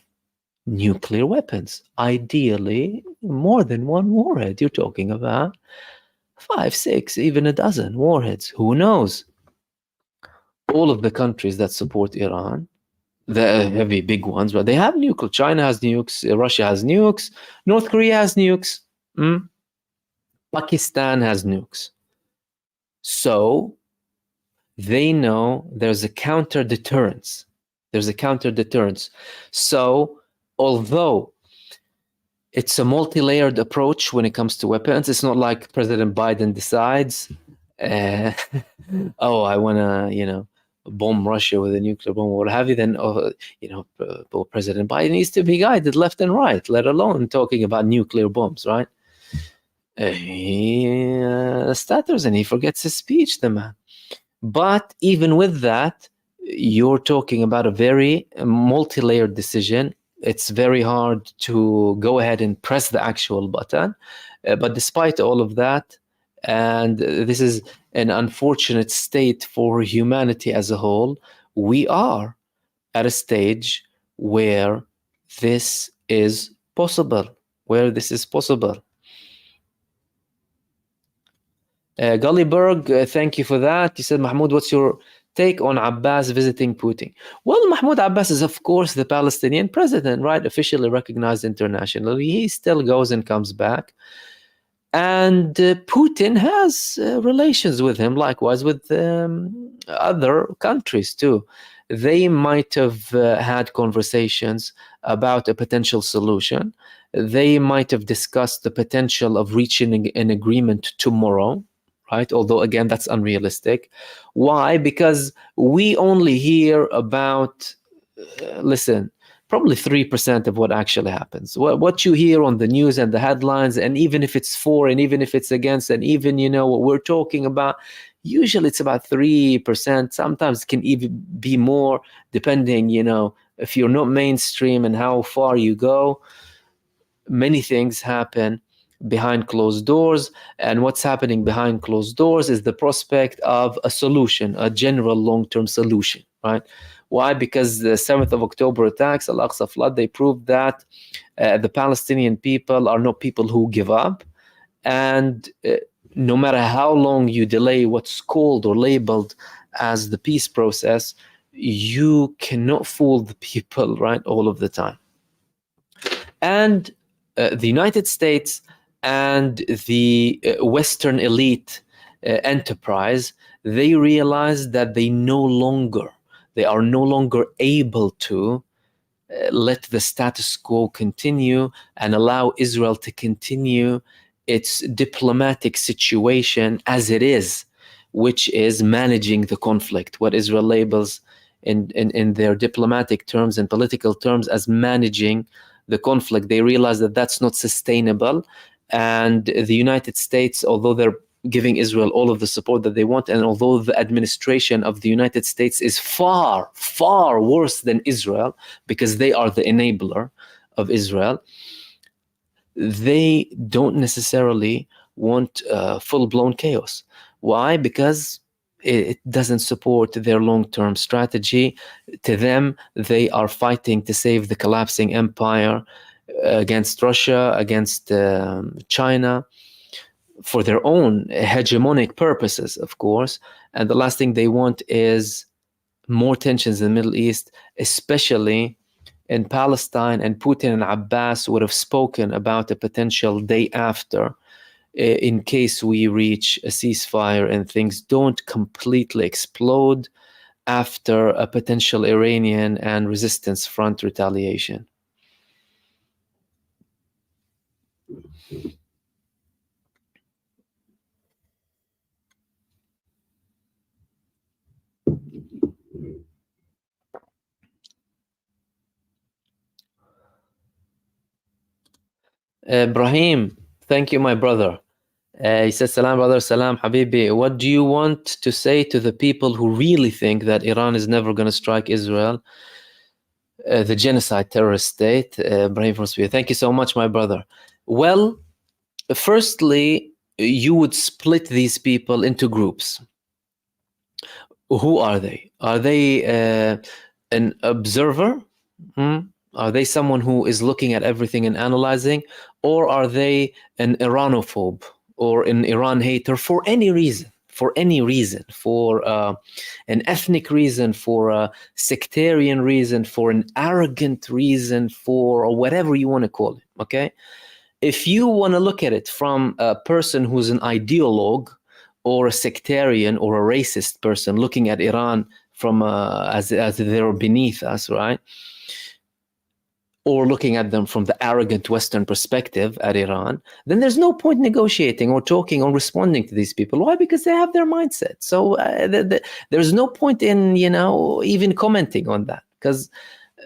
nuclear weapons. Ideally, more than one warhead. You're talking about 5, 6, even a dozen warheads. Who knows? All of the countries that support Iran, the heavy big ones, but they have nuclear. China has nukes, Russia has nukes, North Korea has nukes, Pakistan has nukes. So they know there's a counter deterrence. So although it's a multi-layered approach when it comes to weapons, it's not like President Biden decides, oh, I want to, bomb Russia with a nuclear bomb or what have you, then, President Biden needs to be guided left and right, let alone talking about nuclear bombs, right? He stutters and he forgets his speech, the man. But even with that, you're talking about a very multi-layered decision. It's very hard to go ahead and press the actual button. But despite all of that, and this is an unfortunate state for humanity as a whole, we are at a stage where this is possible. Gullyberg, thank you for that. You said, Mahmoud, what's your take on Abbas visiting Putin? Well, Mahmoud Abbas is, of course, the Palestinian president, right? Officially recognized internationally. He still goes and comes back. And Putin has relations with him, likewise with other countries too. They might have had conversations about a potential solution. They might have discussed the potential of reaching an agreement tomorrow, right? Although, again, that's unrealistic. Why? Because we only hear about, probably 3% of what actually happens. What you hear on the news and the headlines, and even if it's for and even if it's against, and even, what we're talking about, usually it's about 3%. Sometimes it can even be more, depending, if you're not mainstream and how far you go. Many things happen behind closed doors, and what's happening behind closed doors is the prospect of a solution, a general long-term solution, right? Why? Because the 7th of October attacks, Al-Aqsa flood, they proved that the Palestinian people are not people who give up. And no matter how long you delay what's called or labeled as the peace process, you cannot fool the people, right, all of the time. And the United States and the Western elite enterprise, they realized that they are no longer able to let the status quo continue and allow Israel to continue its diplomatic situation as it is, which is managing the conflict, what Israel labels in their diplomatic terms and political terms as managing the conflict. They realize that that's not sustainable. And the United States, although they're giving Israel all of the support that they want, and although the administration of the United States is far, far worse than Israel, because they are the enabler of Israel, they don't necessarily want full-blown chaos. Why? Because it doesn't support their long-term strategy. To them, they are fighting to save the collapsing empire against Russia, against China. for their own hegemonic purposes, of course. And the last thing they want is more tensions in the Middle East, especially in Palestine. And Putin and Abbas would have spoken about a potential day after, in case we reach a ceasefire and things don't completely explode after a potential Iranian and resistance front retaliation. Ibrahim, thank you, my brother. He says, Salam, brother, Salam, Habibi. What do you want to say to the people who really think that Iran is never going to strike Israel, the genocide terrorist state? Ibrahim from Sweden. Thank you so much, my brother. Well, firstly, you would split these people into groups. Who are they? Are they an observer? Are they someone who is looking at everything and analyzing? Or are they an Iranophobe or an Iran hater for any reason? For any reason, for an ethnic reason, for a sectarian reason, for an arrogant reason, for whatever you want to call it, okay? If you want to look at it from a person who's an ideologue or a sectarian or a racist person looking at Iran from as they're beneath us, right? Or looking at them from the arrogant Western perspective at Iran, then there's no point negotiating or talking or responding to these people. Why? Because they have their mindset. So there's no point in, even commenting on that, because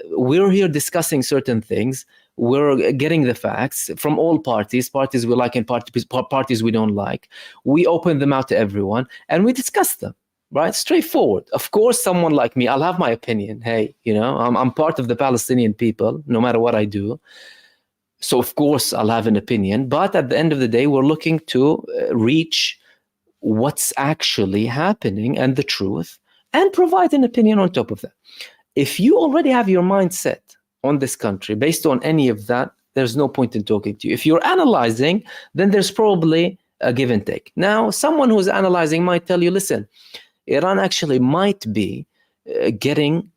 we're here discussing certain things. We're getting the facts from all parties we like and parties we don't like. We open them out to everyone and we discuss them. Right, straightforward. Of course, someone like me, I'll have my opinion. Hey, I'm part of the Palestinian people, no matter what I do. So of course, I'll have an opinion. But at the end of the day, we're looking to reach what's actually happening and the truth, and provide an opinion on top of that. If you already have your mindset on this country based on any of that, there's no point in talking to you. If you're analyzing, then there's probably a give and take. Now, someone who's analyzing might tell you, listen, Iran actually might be getting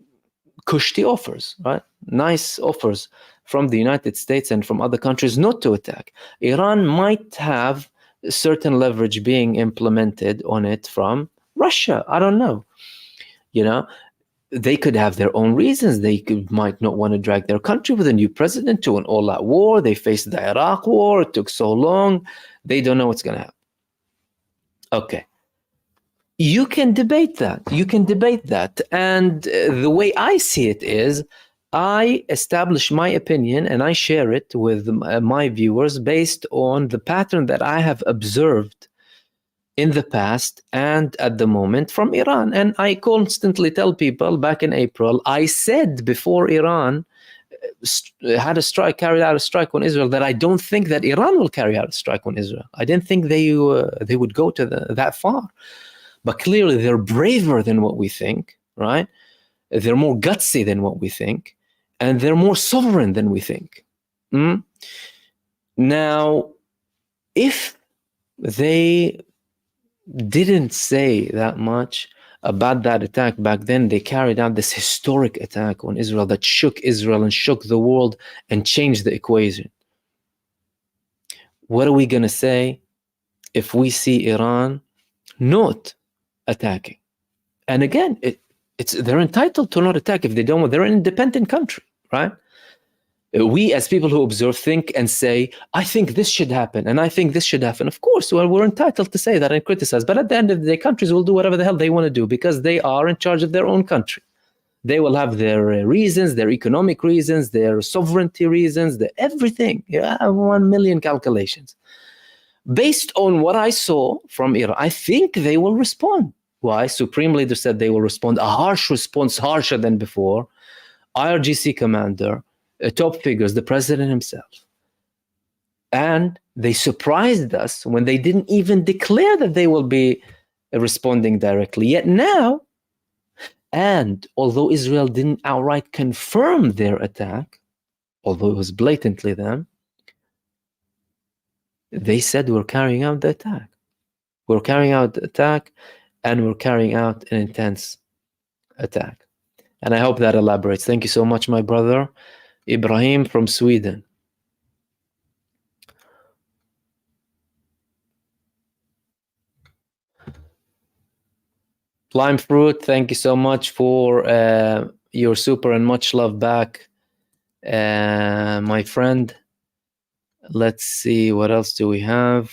cushy offers, right? Nice offers from the United States and from other countries not to attack. Iran might have certain leverage being implemented on it from Russia. I don't know. They could have their own reasons. They might not want to drag their country with a new president to an all-out war. They faced the Iraq war. It took so long. They don't know what's going to happen. Okay. You can debate that. And the way I see it is, I establish my opinion and I share it with my viewers based on the pattern that I have observed in the past and at the moment from Iran. And I constantly tell people, back in April, I said before Iran carried out a strike on Israel, that I don't think that Iran will carry out a strike on Israel. I didn't think they would go to that far. But clearly they're braver than what we think, right? They're more gutsy than what we think, and they're more sovereign than we think. Now, if they didn't say that much about that attack back then, they carried out this historic attack on Israel that shook Israel and shook the world and changed the equation. What are we going to say if we see Iran not attacking? And again, they're entitled to not attack if they don't want. They're an independent country, right? We, as people who observe, think and say, I think this should happen, and I think this should happen. Of course, we're entitled to say that and criticize. But at the end of the day, countries will do whatever the hell they want to do because they are in charge of their own country. They will have their reasons, their economic reasons, their sovereignty reasons, everything. 1 million calculations. Based on what I saw from Iran, I think they will respond. Why? Supreme Leader said they will respond. A harsh response, harsher than before. IRGC commander, top figures, the president himself. And they surprised us when they didn't even declare that they will be responding directly. Yet now, and although Israel didn't outright confirm their attack, although it was blatantly them, They said we're carrying out the attack. We're carrying out the attack, and we're carrying out an intense attack. And I hope that elaborates. Thank you so much, my brother. Ibrahim from Sweden. Lime Fruit, thank you so much for your super and much love back, my friend. Let's see, what else do we have?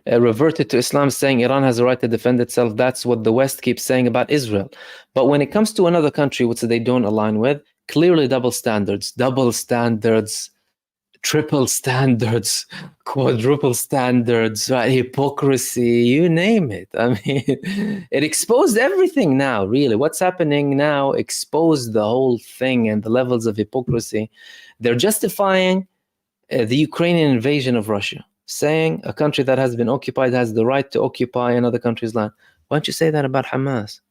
Reverted to Islam, saying Iran has a right to defend itself. That's what the West keeps saying about Israel. But when it comes to another country which they don't align with, clearly double standards, triple standards, quadruple standards, right? Hypocrisy, you name it. I mean, it exposed everything now, really. What's happening now exposed the whole thing and the levels of hypocrisy. They're justifying the Ukrainian invasion of Russia, saying a country that has been occupied has the right to occupy another country's land. Why don't you say that about Hamas?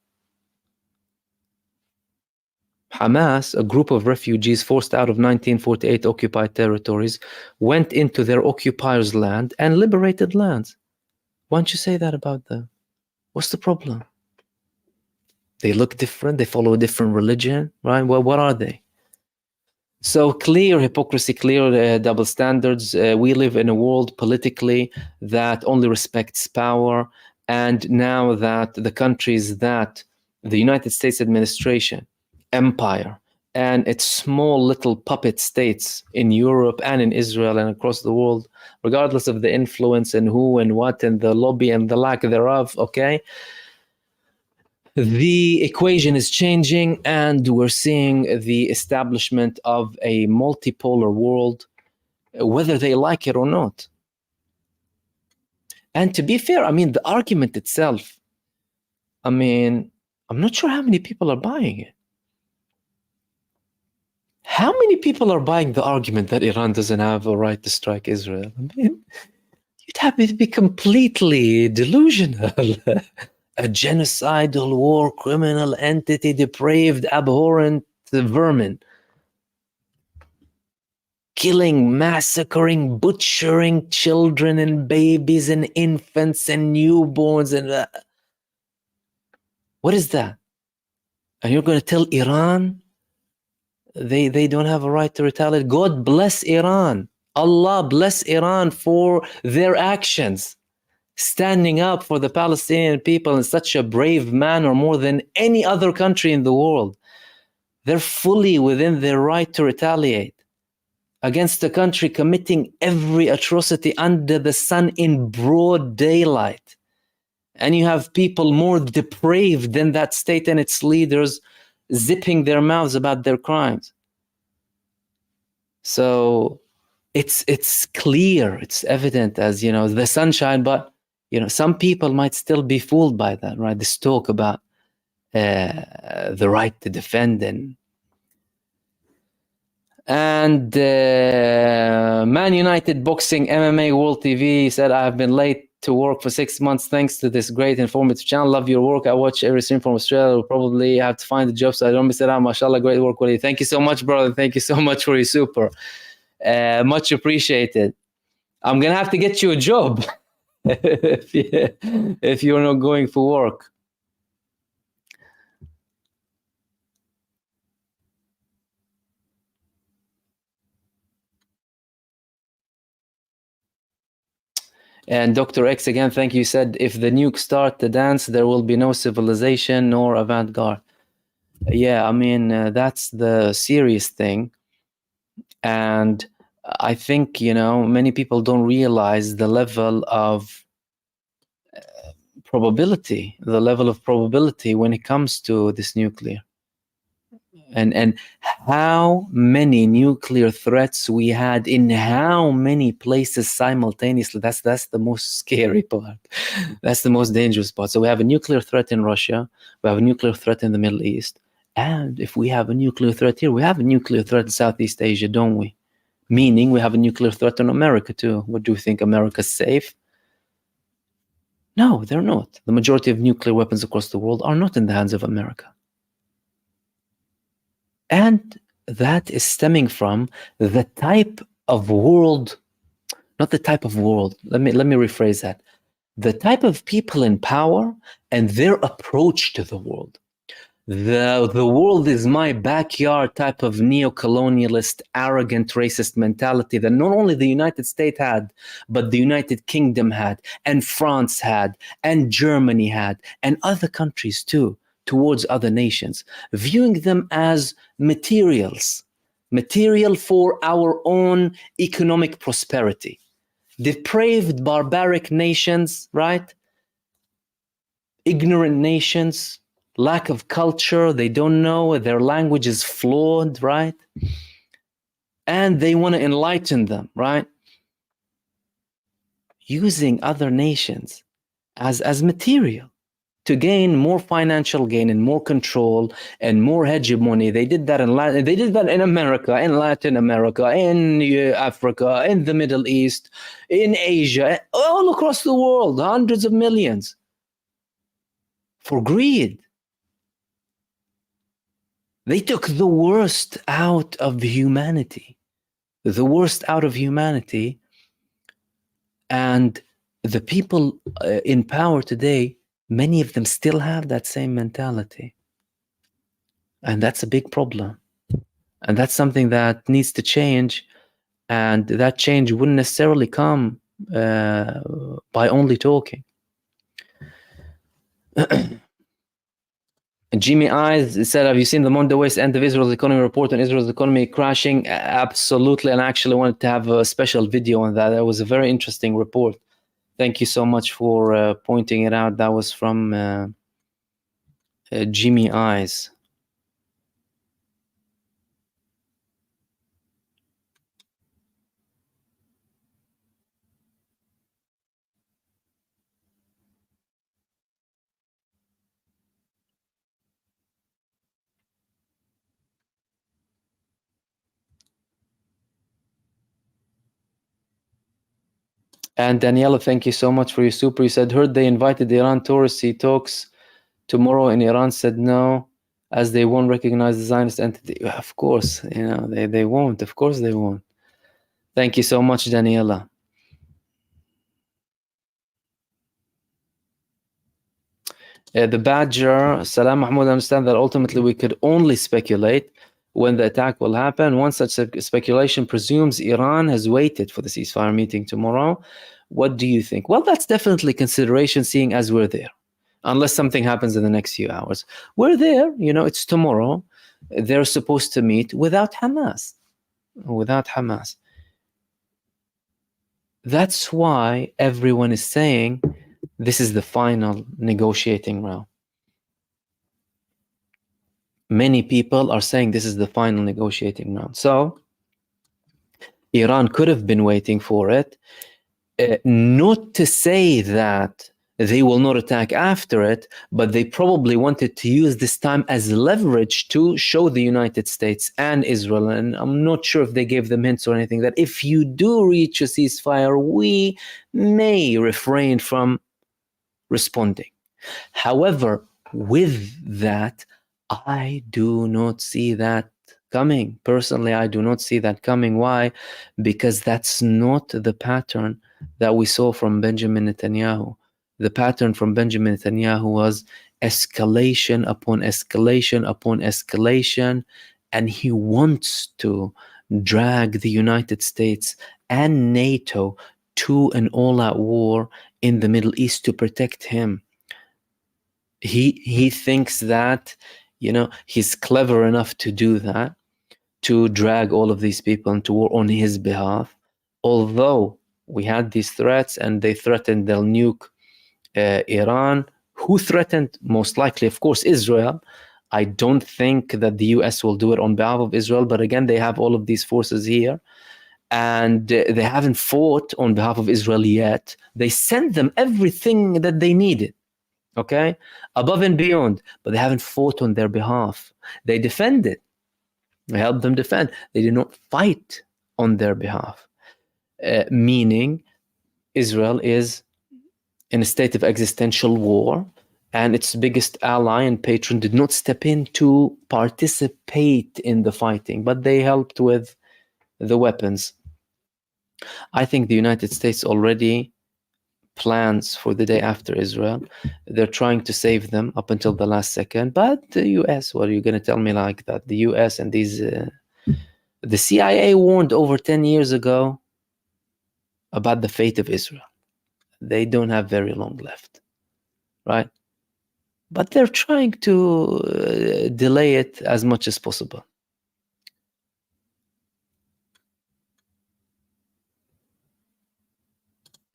Hamas, a group of refugees forced out of 1948 occupied territories, went into their occupiers' land and liberated lands. Why don't you say that about them? What's the problem? They look different, they follow a different religion, right? Well, what are they? So clear hypocrisy, clear double standards. We live in a world politically that only respects power. And now that the countries that the United States administration, empire, and its small little puppet states in Europe and in Israel and across the world, regardless of the influence and who and what and the lobby and the lack thereof, okay? The equation is changing, and we're seeing the establishment of a multipolar world, whether they like it or not. And to be fair, I mean, the argument itself, I mean, I'm not sure how many people are buying it. How many people are buying the argument that Iran doesn't have a right to strike Israel? I mean, you'd have to be completely delusional. A genocidal war criminal entity, depraved, abhorrent vermin. Killing, massacring, butchering children and babies and infants and newborns. And what is that? And you're going to tell Iran they don't have a right to retaliate? God bless Iran. Allah bless Iran for their actions, standing up for the Palestinian people in such a brave manner, more than any other country in the world. They're fully within their right to retaliate against a country committing every atrocity under the sun in broad daylight. And you have people more depraved than that state and its leaders zipping their mouths about their crimes. So it's clear, it's evident as, you know, the sunshine, but you know, some people might still be fooled by that, right? This talk about the right to defend. And Man United Boxing MMA World TV said, I have been late to work for 6 months thanks to this great informative channel. Love your work. I watch every stream from Australia. Will probably have to find a job so I don't miss it out. Mashallah, great work with you. Thank you so much, brother. Thank you so much for your super. Much appreciated. I'm going to have to get you a job. if you're not going for work. And Dr. X again, thank you, said, if the nukes start the dance, there will be no civilization nor avant-garde. Yeah, I mean, that's the serious thing. And I think, you know, many people don't realize the level of probability when it comes to this nuclear. And how many nuclear threats we had in how many places simultaneously. That's the most scary part. That's the most dangerous part. So we have a nuclear threat in Russia. We have a nuclear threat in the Middle East. And if we have a nuclear threat here, we have a nuclear threat in Southeast Asia, don't we? Meaning we have a nuclear threat in America too. What do you think? America's safe? No, they're not. The majority of nuclear weapons across the world are not in the hands of America. And that is stemming from the type of world, not the type of world, let me rephrase that. The type of people in power and their approach to the world. The world is my backyard type of neo-colonialist, arrogant, racist mentality that not only the United States had, but the United Kingdom had, and France had, and Germany had, and other countries too, towards other nations, viewing them as materials, material for our own economic prosperity. Depraved, barbaric nations, right? Ignorant nations, lack of culture, they don't know, their language is flawed, right? And they want to enlighten them, right? Using other nations as material to gain more financial gain and more control and more hegemony. They did that in America, in Latin America, in Africa, in the Middle East, in Asia, all across the world, hundreds of millions, for greed. They took the worst out of humanity, the worst out of humanity. And the people in power today, many of them still have that same mentality. And that's a big problem. And that's something that needs to change. And that change wouldn't necessarily come by only talking. Jimmy Eyes said, have you seen the Monday West end of Israel's economy report on Israel's economy crashing? Absolutely. And I actually wanted to have a special video on that. That was a very interesting report. Thank you so much for pointing it out. That was from Jimmy Eyes. And Daniela, thank you so much for your super. You said, heard they invited the Iran tourists. See talks tomorrow in Iran, said no, as they won't recognize the Zionist entity. Of course, you know, they won't. Of course they won't. Thank you so much, Daniela. The Badger, Salam Mahmoud, understand that ultimately we could only speculate when the attack will happen. One such speculation presumes Iran has waited for the ceasefire meeting tomorrow. What do you think? Well, that's definitely consideration, seeing as we're there. Unless something happens in the next few hours. We're there, you know, it's tomorrow. They're supposed to meet without Hamas. Without Hamas. That's why everyone is saying this is the final negotiating round. Many people are saying this is the final negotiating round. So Iran could have been waiting for it. Not to say that they will not attack after it, but they probably wanted to use this time as leverage to show the United States and Israel, and I'm not sure if they gave them hints or anything, that if you do reach a ceasefire, we may refrain from responding. However, with that, I do not see that coming. Personally, I do not see that coming. Why? Because that's not the pattern that we saw from Benjamin Netanyahu. The pattern from Benjamin Netanyahu was escalation upon escalation upon escalation, and he wants to drag the United States and NATO to an all-out war in the Middle East to protect him. He thinks that, you know, he's clever enough to do that, to drag all of these people into war on his behalf. Although we had these threats and they threatened they'll nuke Iran. Who threatened? Most likely, of course, Israel. I don't think that the US will do it on behalf of Israel, but again, they have all of these forces here. And they haven't fought on behalf of Israel yet. They sent them everything that they needed, okay, above and beyond, but they haven't fought on their behalf. They defended. They helped them defend. They did not fight on their behalf, meaning Israel is in a state of existential war. and its biggest ally and patron did not step in to participate in the fighting, but they helped with the weapons. I think the United States already plans for the day after Israel. They're trying to save them up until the last second. But the US, what are you going to tell me like that? The US and these, the CIA warned over 10 years ago about the fate of Israel. They don't have very long left, right? But they're trying to delay it as much as possible.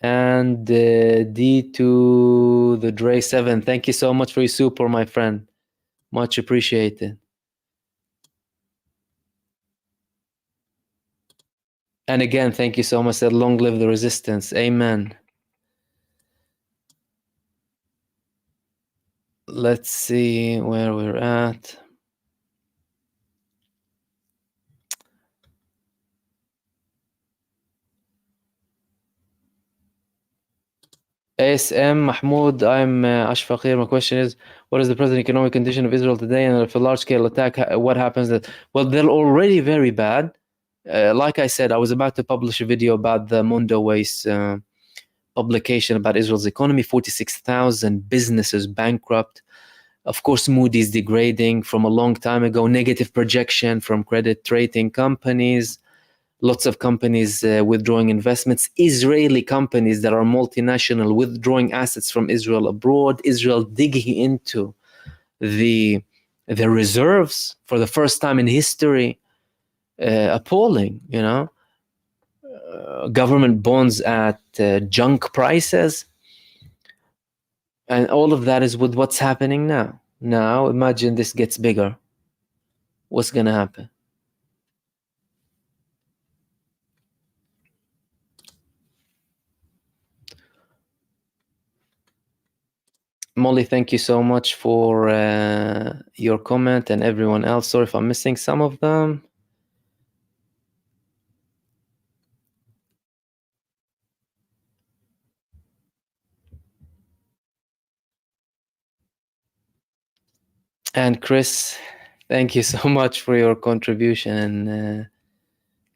And D to the Dre 7, thank you so much for your super, my friend. Much appreciated. And again, thank you so much. Said, long live the resistance. Amen. Let's see where we're at. ASM Mahmoud, I'm Ashfaqir. My question is, what is the present economic condition of Israel today? And if a large-scale attack, what happens? Well, they're already very bad. Like I said, I was about to publish a video about the Mundo Waste publication about Israel's economy. 46,000 businesses bankrupt. Of course, Moody's degrading from a long time ago. Negative projection from credit rating companies. Lots of companies withdrawing investments. Israeli companies that are multinational withdrawing assets from Israel abroad. Israel digging into the reserves for the first time in history. Appalling, you know. Government bonds at junk prices. And all of that is with what's happening now. Now, imagine this gets bigger. What's going to happen? Molly, thank you so much for your comment, and everyone else. Sorry if I'm missing some of them. And Chris, thank you so much for your contribution and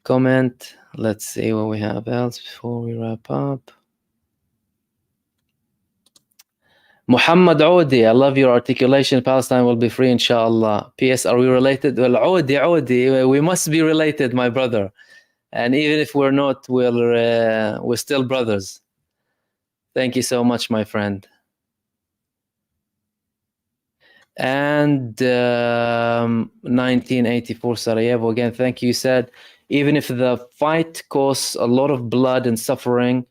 comment. Let's see what we have else before we wrap up. MahmoodOD, I love your articulation. Palestine will be free, inshallah. P.S. Are we related? Well, Odi, we must be related, my brother. And even if we're not, we're still brothers. Thank you so much, my friend. And 1984 Sarajevo, again, thank you. You said, even if the fight costs a lot of blood and suffering,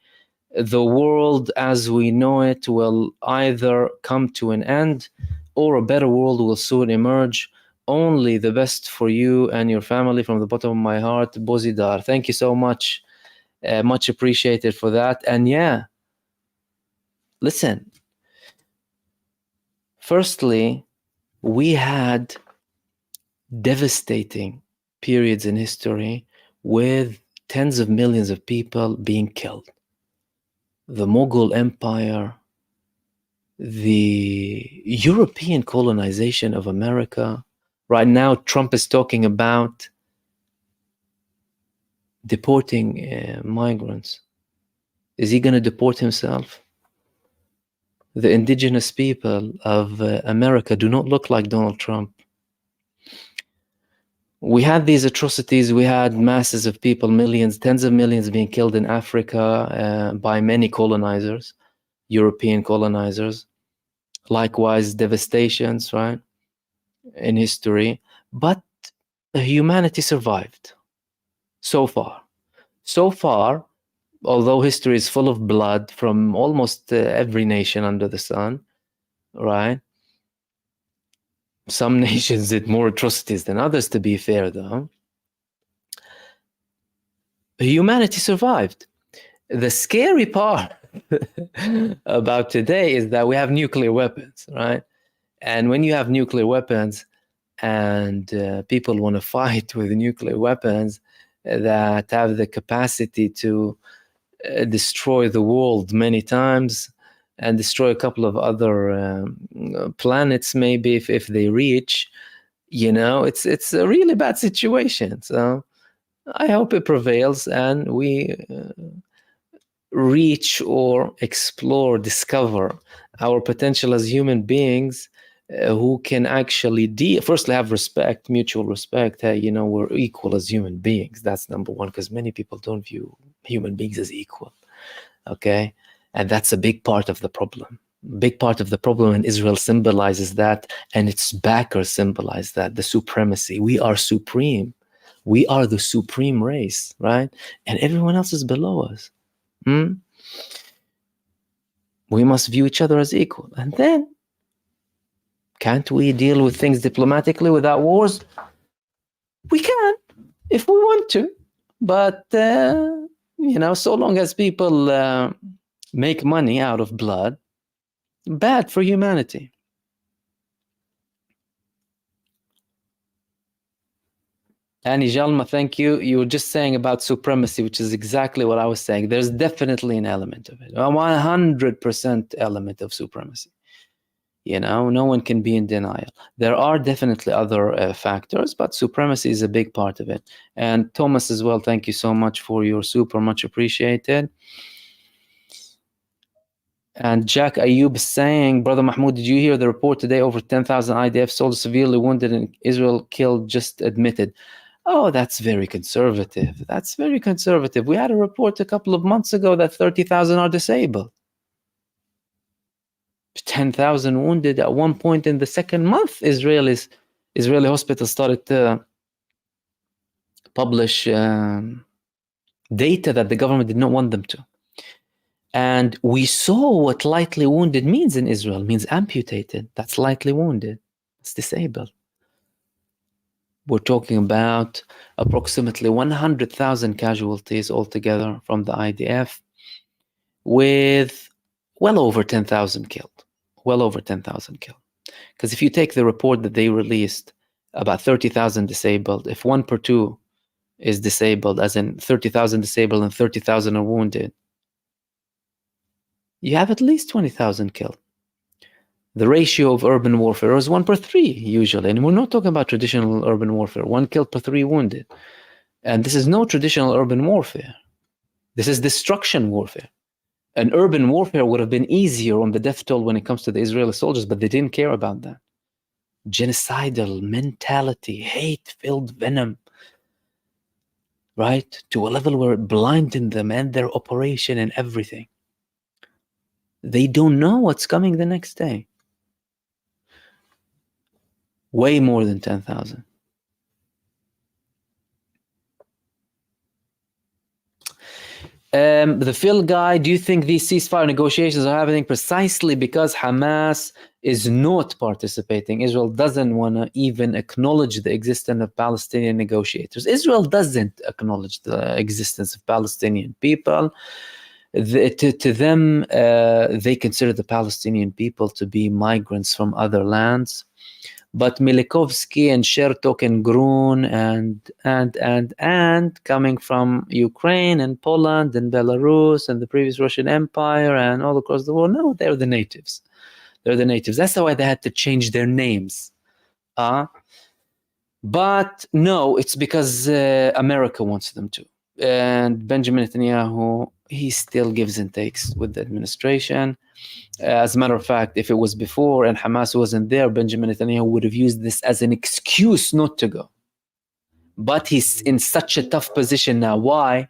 the world as we know it will either come to an end or a better world will soon emerge. Only the best for you and your family from the bottom of my heart, Bozidar. Thank you so much. Much appreciated for that. And yeah, listen, firstly, we had devastating periods in history with tens of millions of people being killed. The Mughal Empire, the European colonization of America. Right now, Trump is talking about deporting migrants. Is he going to deport himself? The indigenous people of America do not look like Donald Trump. We had these atrocities. We had masses of people, millions, tens of millions being killed in Africa by many colonizers, European colonizers. Likewise, devastations, right, in history. But humanity survived so far. So far, although history is full of blood from almost every nation under the sun, right? Some nations did more atrocities than others, to be fair, though. Humanity survived. The scary part about today is that we have nuclear weapons, right? And when you have nuclear weapons and people want to fight with nuclear weapons that have the capacity to destroy the world many times, and destroy a couple of other planets, maybe if they reach. It's a really bad situation. So I hope it prevails and we reach or explore, discover our potential as human beings, who can actually firstly have respect, mutual respect. Hey, we're equal as human beings. That's number one, because many people don't view human beings as equal. Okay, and that's a big part of the problem. Big part of the problem, and Israel symbolizes that, and its backers symbolize that, the supremacy. We are supreme. We are the supreme race, right? And everyone else is below us. We must view each other as equal. And then, can't we deal with things diplomatically without wars? We can, if we want to. But, so long as people make money out of blood, bad for humanity. Annie Jalma, thank you. You were just saying about supremacy, which is exactly what I was saying. There's definitely an element of it, a 100% element of supremacy. No one can be in denial. There are definitely other factors, but supremacy is a big part of it. And Thomas as well, thank you so much for your super, much appreciated. And Jack Ayub saying, Brother Mahmoud, did you hear the report today? Over 10,000 IDF soldiers severely wounded and Israel killed, just admitted. Oh, that's very conservative. That's very conservative. We had a report a couple of months ago that 30,000 are disabled. 10,000 wounded at one point in the second month. Israeli hospitals started to publish data that the government did not want them to. And we saw what lightly wounded means in Israel. It means amputated. That's lightly wounded. It's disabled. We're talking about approximately 100,000 casualties altogether from the IDF, with well over 10,000 killed. Well over 10,000 killed. Because if you take the report that they released, about 30,000 disabled, if 1 per 2 is disabled, as in 30,000 disabled and 30,000 are wounded, you have at least 20,000 killed. The ratio of urban warfare is 1 per 3 usually, and we're not talking about traditional urban warfare, 1 killed per 3 wounded. And this is no traditional urban warfare. This is destruction warfare. And urban warfare would have been easier on the death toll when it comes to the Israeli soldiers, but they didn't care about that. Genocidal mentality, hate-filled venom, right? To a level where it blinded them and their operation and everything. They don't know what's coming the next day. Way more than 10,000. The Phil guy, do you think these ceasefire negotiations are happening precisely because Hamas is not participating? Israel doesn't want to even acknowledge the existence of Palestinian negotiators. Israel doesn't acknowledge the existence of Palestinian people. To them, they consider the Palestinian people to be migrants from other lands. But Milikovsky and Shertok and Grun and coming from Ukraine and Poland and Belarus and the previous Russian Empire and all across the world, no, they're the natives. They're the natives. That's why they had to change their names. But no, it's because America wants them to. And Benjamin Netanyahu, he still gives and takes with the administration. As a matter of fact, if it was before and Hamas wasn't there, Benjamin Netanyahu would have used this as an excuse not to go. But he's in such a tough position now. Why?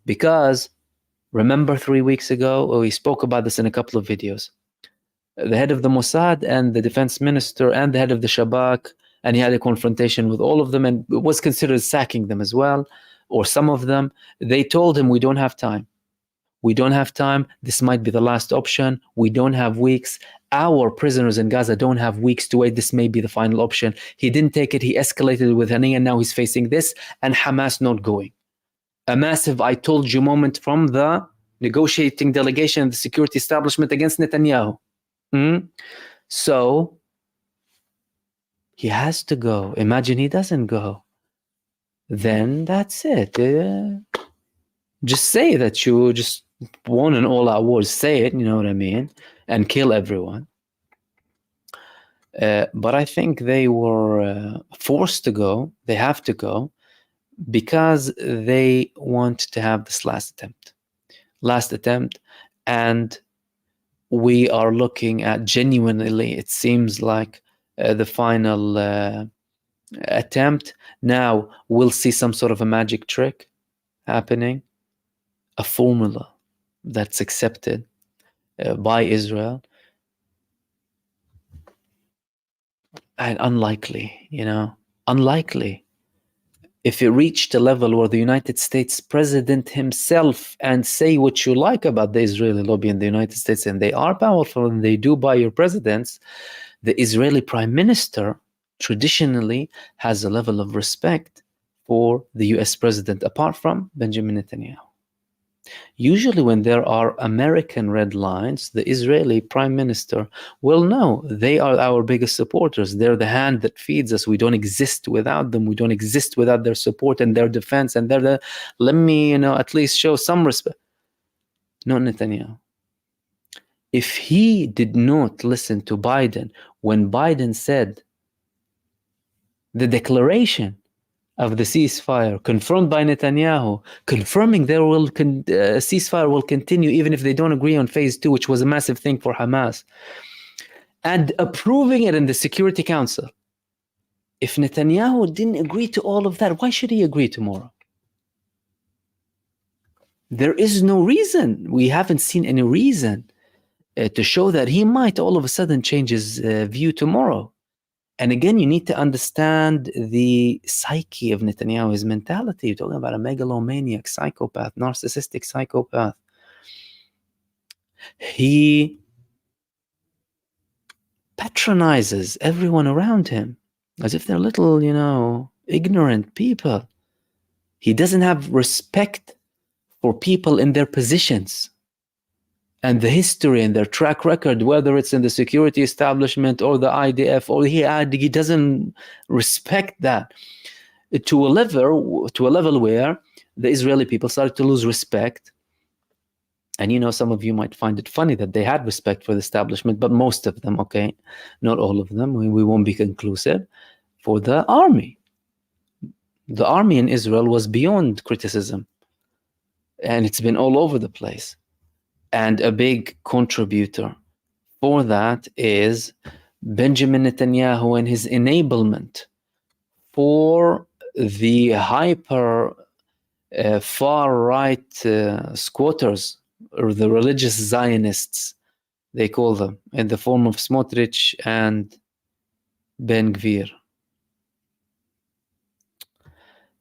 Because, remember 3 weeks ago, we spoke about this in a couple of videos. The head of the Mossad and the defense minister and the head of the Shabak, and he had a confrontation with all of them and was considered sacking them as well, or some of them. They told him, we don't have time. We don't have time. This might be the last option. We don't have weeks. Our prisoners in Gaza don't have weeks to wait. This may be the final option. He didn't take it. He escalated with Haniya. Now he's facing this and Hamas not going. A massive I told you moment from the negotiating delegation and the security establishment against Netanyahu. So he has to go. Imagine he doesn't go. Then that's it. Just say that you just won an all-out war, say it, you know what I mean, and kill everyone. But I think they were forced to go. They have to go because they want to have this last attempt, and we are looking at genuinely, it seems like the final attempt. Now we'll see some sort of a magic trick happening, a formula that's accepted by Israel, and unlikely, unlikely. If it reached a level where the United States president himself, and say what you like about the Israeli lobby in the United States, and they are powerful and they do buy your presidents, the Israeli prime minister traditionally has a level of respect for the US president, apart from Benjamin Netanyahu. Usually when there are American red lines, the Israeli prime minister will know they are our biggest supporters. They're the hand that feeds us. We don't exist without them. We don't exist without their support and their defense. And let me, at least show some respect. Not Netanyahu. If he did not listen to Biden when Biden said the declaration of the ceasefire confirmed by Netanyahu, confirming ceasefire will continue even if they don't agree on phase 2, which was a massive thing for Hamas, and approving it in the Security Council. If Netanyahu didn't agree to all of that, why should he agree tomorrow? There is no reason. We haven't seen any reason to show that he might all of a sudden change his view tomorrow. And again, you need to understand the psyche of Netanyahu, his mentality. You're talking about a megalomaniac, psychopath, narcissistic psychopath. He patronizes everyone around him as if they're little, ignorant people. He doesn't have respect for people in their positions and the history and their track record, whether it's in the security establishment or the IDF, or he doesn't respect that to a level where the Israeli people started to lose respect. And some of you might find it funny that they had respect for the establishment, but most of them, okay, not all of them, we won't be conclusive, for the army. The army in Israel was beyond criticism, and it's been all over the place. And a big contributor for that is Benjamin Netanyahu and his enablement for the hyper far-right squatters, or the religious Zionists, they call them, in the form of Smotrich and Ben Gvir.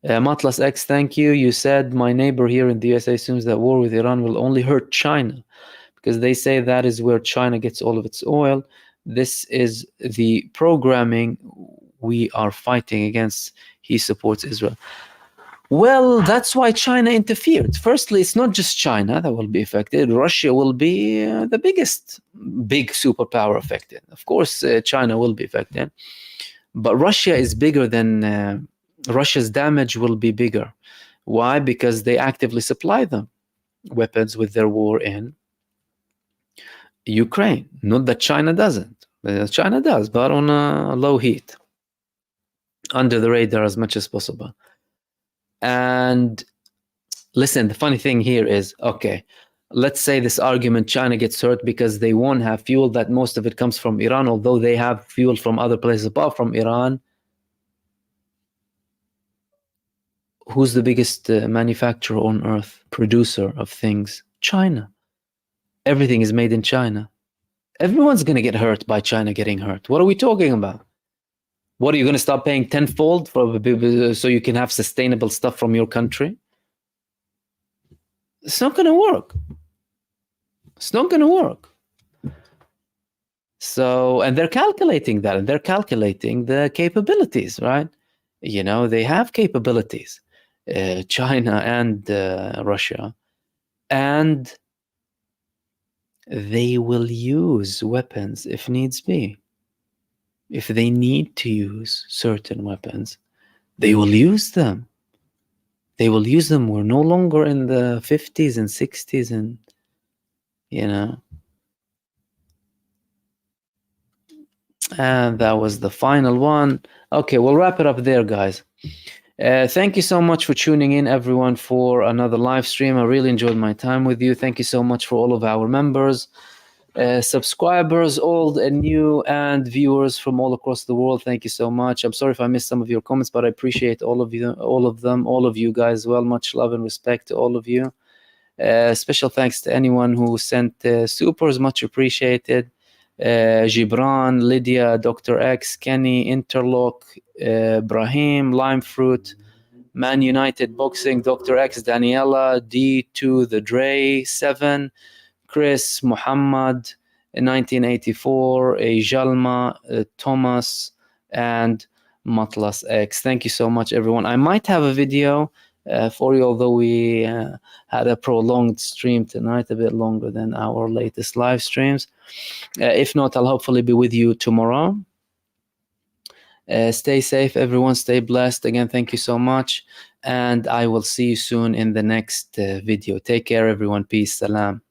Matlas X, thank you. You said my neighbor here in the USA assumes that war with Iran will only hurt China because they say that is where China gets all of its oil. This is the programming we are fighting against. He supports Israel. Well, that's why China interfered. Firstly, it's not just China that will be affected. Russia will be the biggest big superpower affected. Of course, China will be affected. But Russia is bigger than... Russia's damage will be bigger. Why? Because they actively supply them weapons with their war in Ukraine. Not that China doesn't. China does, but on a low heat, under the radar as much as possible. And listen, the funny thing here is, okay, let's say this argument, China gets hurt because they won't have fuel, that most of it comes from Iran, although they have fuel from other places apart from Iran. Who's the biggest manufacturer on earth, producer of things? China. Everything is made in China. Everyone's going to get hurt by China getting hurt. What are we talking about? What, are you going to start paying tenfold so you can have sustainable stuff from your country? It's not going to work. It's not going to work. So, and they're calculating that, and they're calculating the capabilities, right? They have capabilities. China and Russia, and they will use weapons if needs be. If they need to use certain weapons, they will use them. They will use them. We're no longer in the 50s and 60s and you know. And that was the final one. Okay, we'll wrap it up there, guys. Thank you so much for tuning in, everyone, for another live stream. I really enjoyed my time with you. Thank you so much for all of our members, subscribers, old and new, and viewers from all across the world. Thank you so much. I'm sorry if I missed some of your comments, but I appreciate all of you, all of you guys as well. Much love and respect to all of you. Special thanks to anyone who sent supers, much appreciated. Gibran, Lydia, Dr. X, Kenny, Interlock, Brahim, Limefruit, Man United Boxing, Dr. X, Daniela, D2, The Dre, 7, Chris, Muhammad, 1984, Jalma, Thomas, and Matlas X. Thank you so much, everyone. I might have a video for you, although we had a prolonged stream tonight, a bit longer than our latest live streams. If not, I'll hopefully be with you tomorrow. Stay safe, everyone. Stay blessed. Again, thank you so much. And I will see you soon in the next video. Take care, everyone. Peace. Salam.